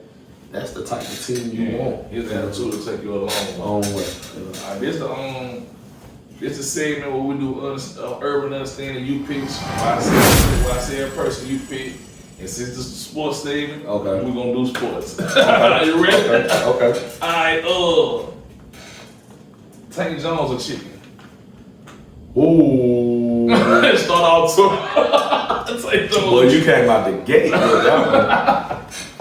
that's the type of team you want. His attitude to take you a long way. This the segment where we do urban understanding. You pick. When I say a person, you pick. And since this is a sports segment, we're gonna do sports. You ready? Okay. Alright, Tank Jones or chicken? Ooh. Start off to Tank Jones. Boy, you came out the gate with that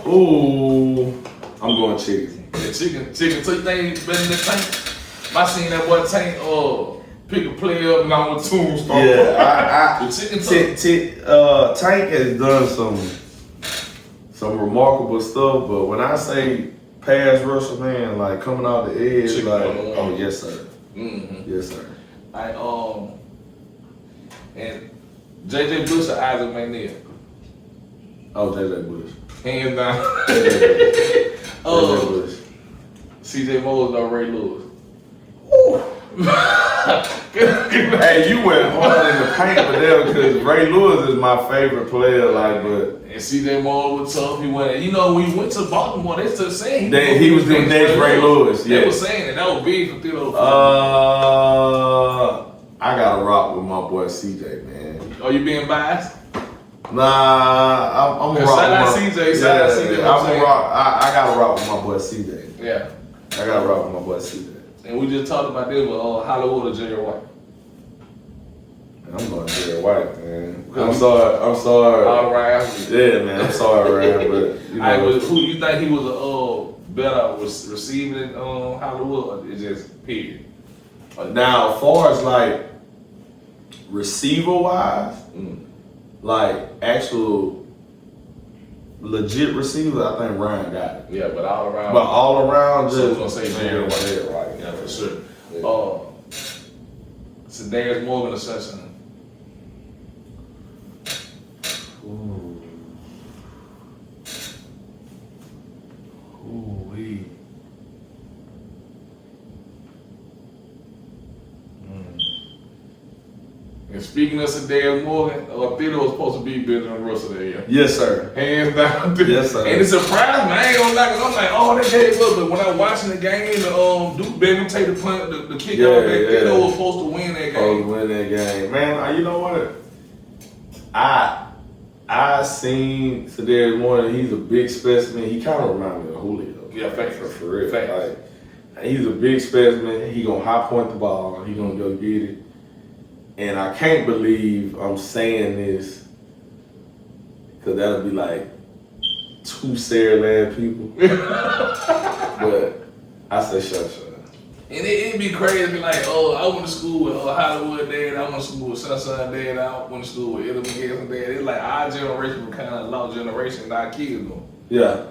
one. Ooh. I'm going chicken. Yeah, chicken. So you think better than Tank? I seen that boy Tank pick a player up and I want to start. Yeah, Tank has done some remarkable stuff, but when I say pass rusher, man, like coming out the edge, chicken like oh yes sir, yes sir. And JJ Bush or Isaac McNeil? Oh, JJ Bush. Hands down. JJ Bush. CJ Mosley or Ray Lewis? Hey, you went hard in the paint with them because Ray Lewis is my favorite player. Like, but and CJ Moore was tough. He went. You know, when he went to Baltimore, they still saying he was the next Ray Lewis. Yeah, they were saying that was big for Theo. I gotta rock with my boy CJ, man. Are you being biased? Nah, I'm rock. Shout out CJ. Shout out CJ. I gotta rock with my boy CJ. Yeah, I gotta rock with my boy CJ. And we just talked about this with Hollywood or Jerry White. I'm going Jerry White, man. I'm sorry. All right. Yeah, man. I'm sorry, Ryan, but you know. Who you think he was a better receiving Hollywood? Or it just period. Now, as far as like receiver wise, like actual legit receiver, I think Ryan got it. Yeah, but all around. But all around, just we're gonna say Jerry White. Yeah, for sure. So Darius Morgan or Sunshine. And speaking of Sadarius Morgan, Theodore was supposed to be better than Russell that year. Yes, sir. Hands down. Yes, sir. And it surprised me. I ain't gonna lie, 'cause I'm like, oh, they gave up. But when I was watching the game, Duke Beckham take the punt, the kick out, Theodore was supposed to win that game. Supposed to win that game. Man, you know what? I seen Sadarius Morgan. He's a big specimen. He kind of reminds me of Julio. Yeah, facts. For real. Facts. Like, he's a big specimen. He gonna high point the ball. He gonna go get it. And I can't believe I'm saying this, because that'll be like 2 Saraland people. But I say shut. And it'd be crazy, be like, I went to school with Hollywood dad, I went to school with Sunshine dad, I went to school with Ella McGill dad. It's like our generation was kind of a lost generation, and our kids though. Yeah.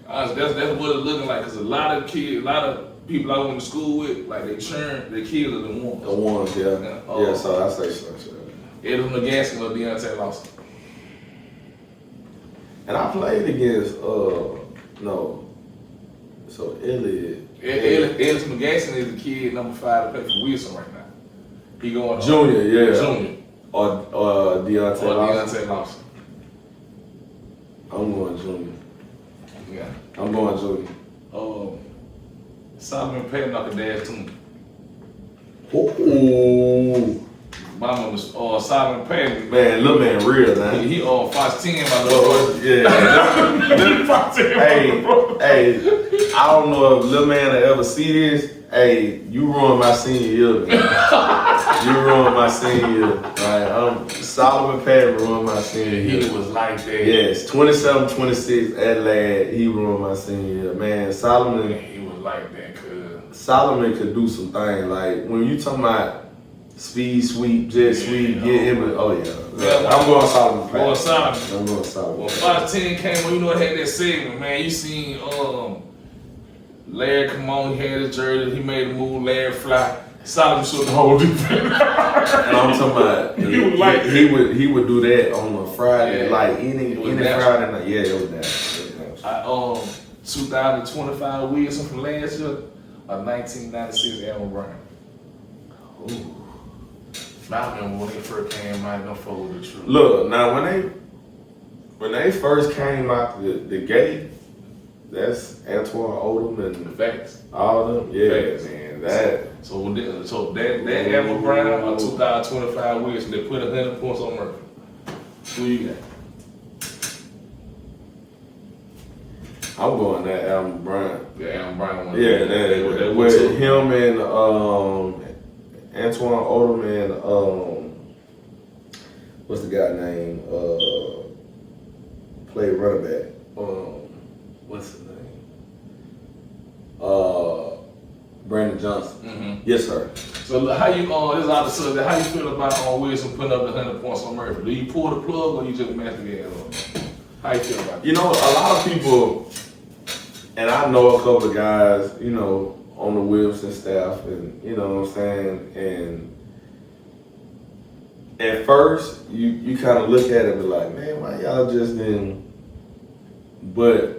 That's what it's looking like, because a lot of people I went to school with, like they churn, their kids are the ones. The ones, yeah. Yeah, so I say shut. Ella McGill or Deontay Lawson. And I played against, so Elliot. Ellis McGasson is the kid number 5 to play for Wilson right now. He going Junior, yeah. Junior. Or Deontay Lawson. Lawson. I'm going Junior. Yeah. I'm going Junior. Solomon Payton knocked the dash to me. Ooh. My number was Solomon Payton. Man, little man real, man. He 5'10", my little brother. Yeah. 5'10". Hey, I don't know if little man will ever see this. Hey, you ruined my senior year, man. You ruined my senior year. Right? Solomon Payton ruined my senior year. He was like that. Yes, 27-26 at lad. He ruined my senior year. Man, Solomon. He was like that, cuz. Solomon could do some things. Like, when you talking about speed sweep, jet sweep, get him. Oh yeah. I'm going Solomon. Going Solomon. I'm going Solomon. When 5'10" came on, you know it had that segment, man. You seen Larry come on, he had his jersey, he made a move, Larry fly. Solomon showed the whole defense. And I'm talking about he would do that on a Friday, like any Friday night. Yeah, it was that. 2025 Wilson from last year, a 1996 Allen Brown. Ooh. I remember when they first came out, don't fuck with the truth. Look, now when they first came out the gate, that's Antoine Odom and The facts. all of them. Yeah, Facts. man. That that Allen Brown or 2025 Wilson, they put 100 points on Murphy. Who you got? I'm going that Allen Brown. Yeah, Allen Brown won. Yeah, that with him and Antoine Odom and what's the guy name? Played running back. What's his name? Brandon Johnson. Mm-hmm. Yes, sir. So how you this is out of subject. How you feel about Wilson putting up the 100 points on Murphy? Do you pull the plug or you just match the game up? How you feel about it? You know, a lot of people, and I know a couple of guys, you know, on the Wilson staff, and you know what I'm saying, and at first you kind of look at it and be like, man, why y'all just didn't? But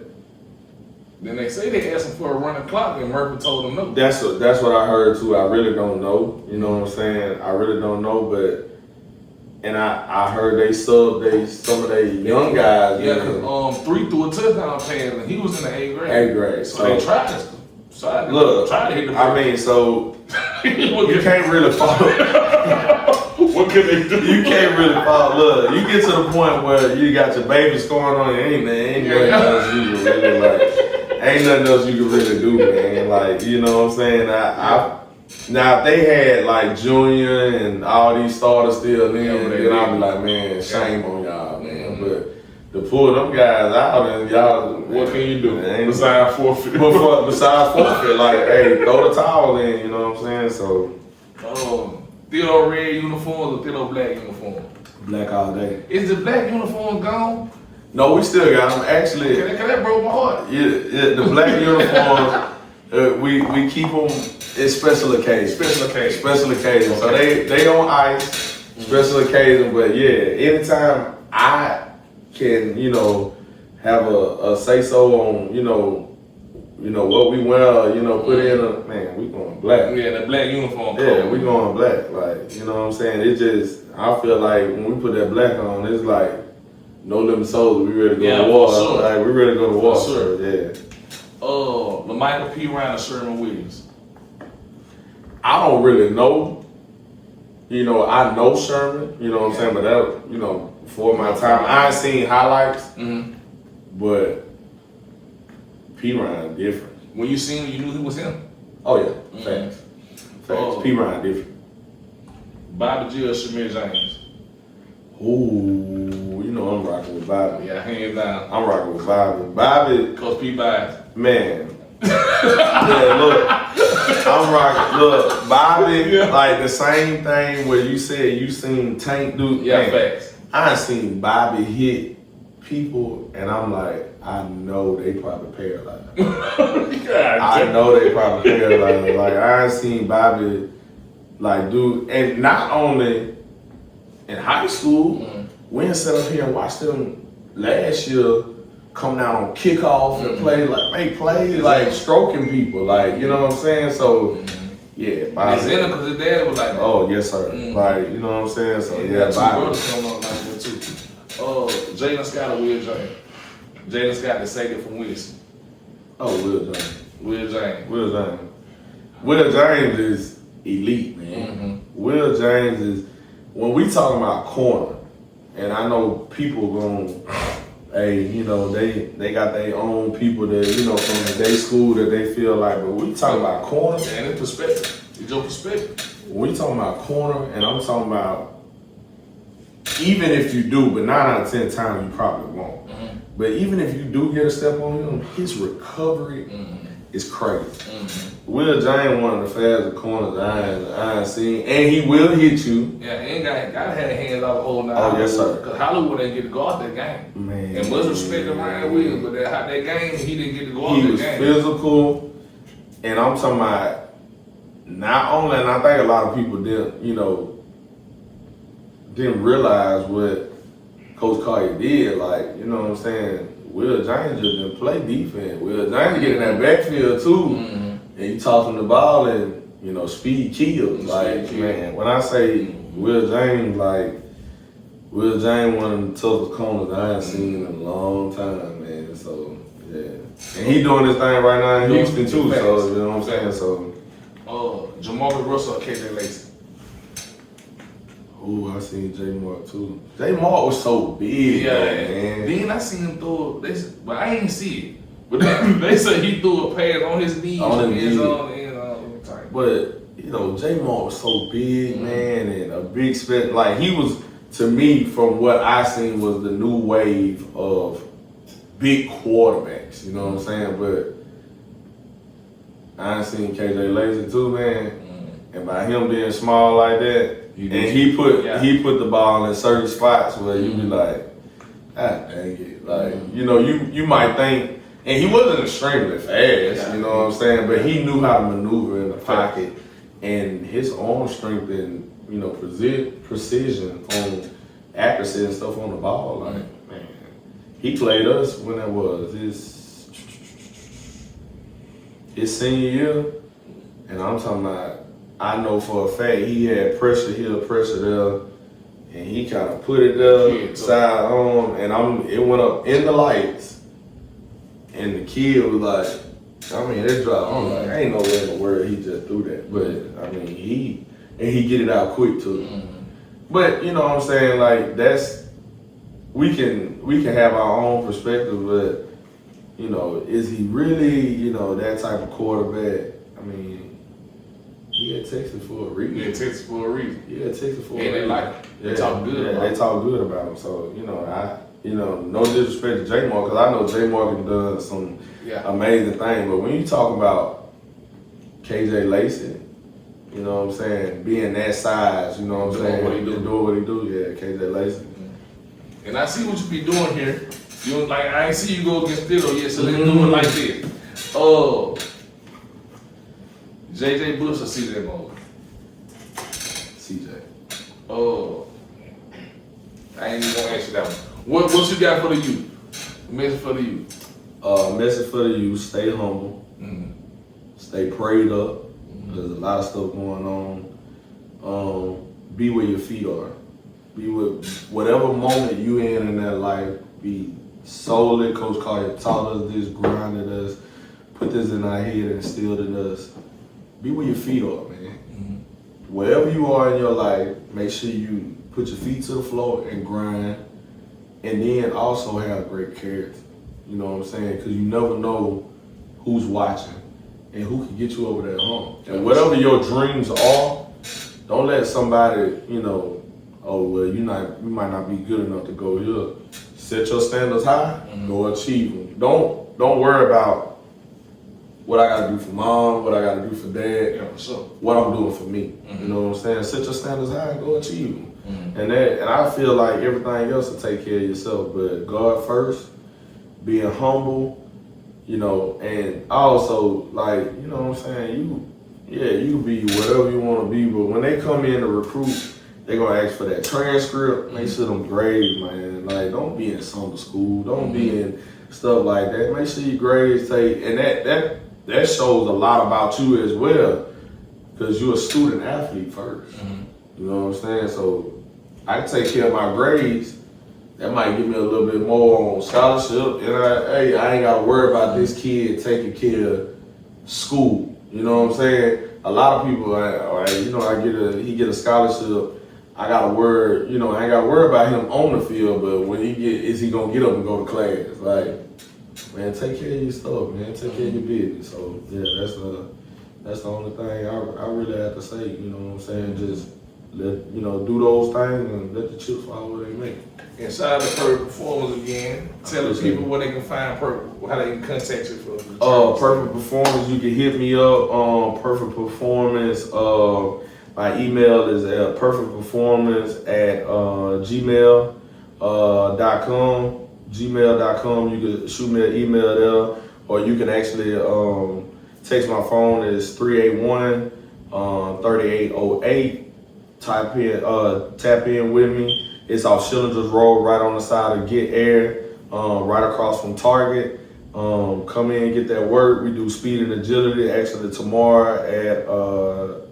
then they say they asked him for a running clock, and Murphy told them no. that's what I heard too. I really don't know. You know what I'm saying? I really don't know, but and I heard they subbed some of their young guys. Yeah, because 3 threw a touchdown pass, and he was in the 8th grade. 8th grade. So they tried to hit the I mean, so you can't really follow. What can they do? You can't really follow. Look, you get to the point where you got your baby scoring on you. Ain't nothing else you can really ain't nothing else you can really do, man. Like, you know what I'm saying? Now if they had like Junior and all these starters still in, then I'd be like, man, shame on y'all, man. Mm-hmm. But to pull them guys out and y'all, what can you do? Besides forfeit. Besides forfeit, like, hey, throw the towel in, you know what I'm saying? So. Theodore red uniforms or Theodore black uniform? Black all day. Is the black uniform gone? No, we still got them. Actually, that broke my heart. Yeah, the black uniforms, we keep them in special occasions. Special occasions. Okay. So they on ice, special occasion. But yeah, anytime I can, you know, have a say so on, you know what we wear, you know, put in we going black. Yeah, the black uniform. Yeah, we going black. Like, you know what I'm saying? It just, I feel like when we put that black on, it's like no limit soldier. We ready to go Yeah, to war. for sure. Like we ready to go to war. For sure. So, yeah. LaMichael P. Ryan or Sherman Williams? I don't really know. You know, I know Sherman. You know what I'm saying, but that, you know, before my time, I ain't seen highlights. Mm-hmm. But P. Ryan different. When you seen him, you knew he was him. Oh yeah, facts. Oh. P. Ryan different. Bobby G or Shamir James? Ooh, you know I'm rocking with Bobby. Yeah, hands down. I'm rocking with Bobby. Bobby, Coach P. Bias. man. Yeah, look, I'm rocking. Look, Bobby, like the same thing where you said you seen Tank do. Yeah, man, facts. I seen Bobby hit people, and I'm like, I know they probably paralyzed. I know they probably paralyzed. Like I ain't seen Bobby like do, and not only in high school, we didn't sit up here and watch them last year come down on kickoff and play like make plays like stroking people, like you know what I'm saying. So yeah, Bobby. His because his dad was like, oh yes sir, like you know what I'm saying. So yeah, two Bobby. brothers come up like that too. Jalen Scott or Will James? Jalen Scott, the second from Wilson. Oh, Will James. Will James. Will James. Will James is elite, man. Mm-hmm. Will James is, when we talking about corner, and I know people going, hey, you know, they got their own people that, you know, from their school that they feel like, but we talking about corner. And it's perspective. It's your perspective. When we talking about corner, and I'm talking about, even if you do, but 9 out of 10 times you probably won't. Mm-hmm. But even if you do get a step on him, his recovery is crazy. Mm-hmm. Will James one of the fastest corners I ain't seen, and he will hit you. Yeah, and gotta have hands out the whole nine. Oh yes sir. Because Hollywood didn't get to guard that game. Man, and much respect to Ryan Williams, but that game he didn't get to guard he that was game. physical, and I'm talking about not only, and I think a lot of people didn't realize what Coach Collier did. Like, you know what I'm saying? Will James just didn't play defense. Will James get in that backfield too, and you toss him the ball, and you know speed kills. Like man, when I say Will James, like Will James one of the toughest corners I ain't seen in a long time, man. So yeah, and he doing this thing right now in Houston too. So you know what I'm saying? So Jamal Russell or KJ Lacey? Ooh, I seen J Mark too. J Mark was so big, though, man. Then I seen him throw it, but I ain't see it. But they say he threw a pass on his knees, on his knee. But you know, J Mark was so big, man, and a big spec. Like he was, to me, from what I seen, was the new wave of big quarterbacks. You know what I'm saying? But I ain't seen KJ Lacey too, man. And by him being small like that. And he put the ball in certain spots where you be like, ah, dang it. Like, you know, you might think, and he wasn't extremely fast, you know what I'm saying? But he knew how to maneuver in the pocket, and his arm strength and, you know, precision on accuracy and stuff on the ball. Like, man, he played us when that was his senior year, and I'm talking about, I know for a fact he had pressure here, pressure there, and he kind of put it there, side on, and it went up in the lights, and the kid was like, I mean, it dropped. I'm like, ain't no way in the world he just threw that, but I mean, he get it out quick too. But you know what I'm saying? Like we can have our own perspective, but you know, is he really, you know, that type of quarterback? I mean. He had Texas for a reason. Yeah, Texas for a reason. Yeah, Texas for a reason. And they like him. They talk good about him. They talk good about him. So, you know, no disrespect to J Mark, because I know J Mark has done some amazing things. But when you talk about KJ Lacey, you know what I'm saying, being that size, you know what I'm saying, doing what he do, yeah, KJ Lacey. And I see what you be doing here. You like, I ain't see you go against Ditto yet, so let's do it like this. JJ Bush or CJ Mosley? CJ. I ain't even gonna ask you that one. What you got for the youth? Message for the youth. Message for the youth: stay humble, stay prayed up. There's a lot of stuff going on. Be where your feet are. Be with whatever moment you in that life. Be solely, Coach Collier taught us this, grinded us, put this in our head and instilled in us. Be where your feet are, man. Wherever you are in your life, make sure you put your feet to the floor and grind, and then also have great character. You know what I'm saying? Because you never know who's watching and who can get you over that hump. And whatever your dreams are, don't let somebody, you know, oh well, you might not be good enough to go here. Set your standards high, go achieve them. Don't worry about what I gotta do for mom, what I gotta do for dad, Yeah, for sure. what I'm doing for me. You know what I'm saying? Set your standards high and go achieve them. And I feel like everything else will take care of yourself, but God first, being humble, you know, and also like, you know what I'm saying, you can be whatever you wanna be, but when they come in to recruit, they gonna ask for that transcript, make sure them grades, man. Like, don't be in summer school, don't be in stuff like that. Make sure your grades take, and that shows a lot about you as well, because you're a student athlete first. You know what I'm saying? So I can take care of my grades. That might give me a little bit more on scholarship, and I ain't gotta worry about this kid taking care of school. You know what I'm saying? A lot of people, you know, he get a scholarship. I gotta worry, you know, I ain't gotta worry about him on the field, but when is he gonna get up and go to class? Like, man, take care of your stuff, man. Take care of your business. So yeah, that's the only thing I really have to say. You know what I'm saying? Just do those things and let the chips fall where they may. And shout out to Perfect Performance again. Tell the people where they can find Perfect, how they can contact you for the Perfect Performance. You can hit me up on Perfect Performance. My email is perfectperformance at gmail.com. Gmail.com. You can shoot me an email there, or you can actually text my phone. Is 381-3808. Tap in with me. It's off Schillinger's Road, right on the side of Get Air, right across from Target. Come in and get that work. We do speed and agility. Actually, tomorrow at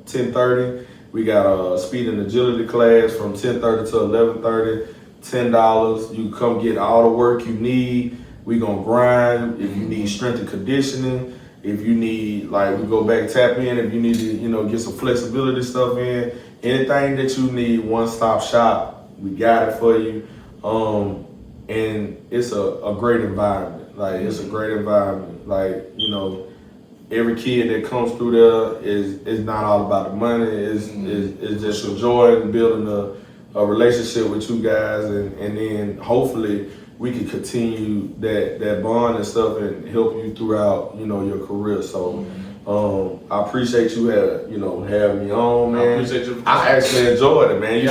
10:30, we got a speed and agility class from 10:30 to 11:30. $10. You come get all the work you need. We gonna grind. If you need strength and conditioning, if you need, like, we go back, tap in. If you need to, you know, get some flexibility stuff in, anything that you need, one-stop shop. We got it for you. And it's a great environment. Like, it's a great environment. Like, you know, every kid that comes through there is not all about the money. It's just a joy in building a relationship with you guys, and then hopefully we can continue that bond and stuff and help you throughout, you know, your career. So I appreciate you having me on, man. I appreciate you. I actually enjoyed it, man. You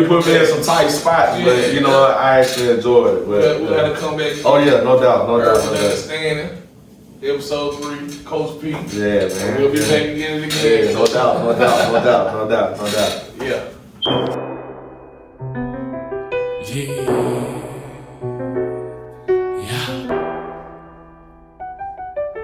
put me in some tight spots, but you know, I actually enjoyed it. But we gotta come back. Oh yeah, no doubt. Understanding. Episode 3, Coach P. Yeah, man. We'll be back again and again. Yeah, no doubt. Yeah.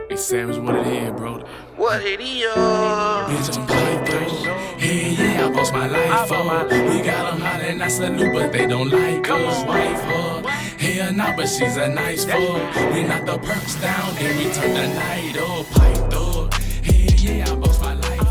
It's savage what it is, bro. What it is? Bitch, I'm hyped, though. Hey, yeah, I bossed my life up. We got them hot and I salute, but they don't like us. Wife her. Hell nah, but she's a nice fuck. We knock the perks down, then we turn the night up. Piped up. Hey, yeah, I bossed my life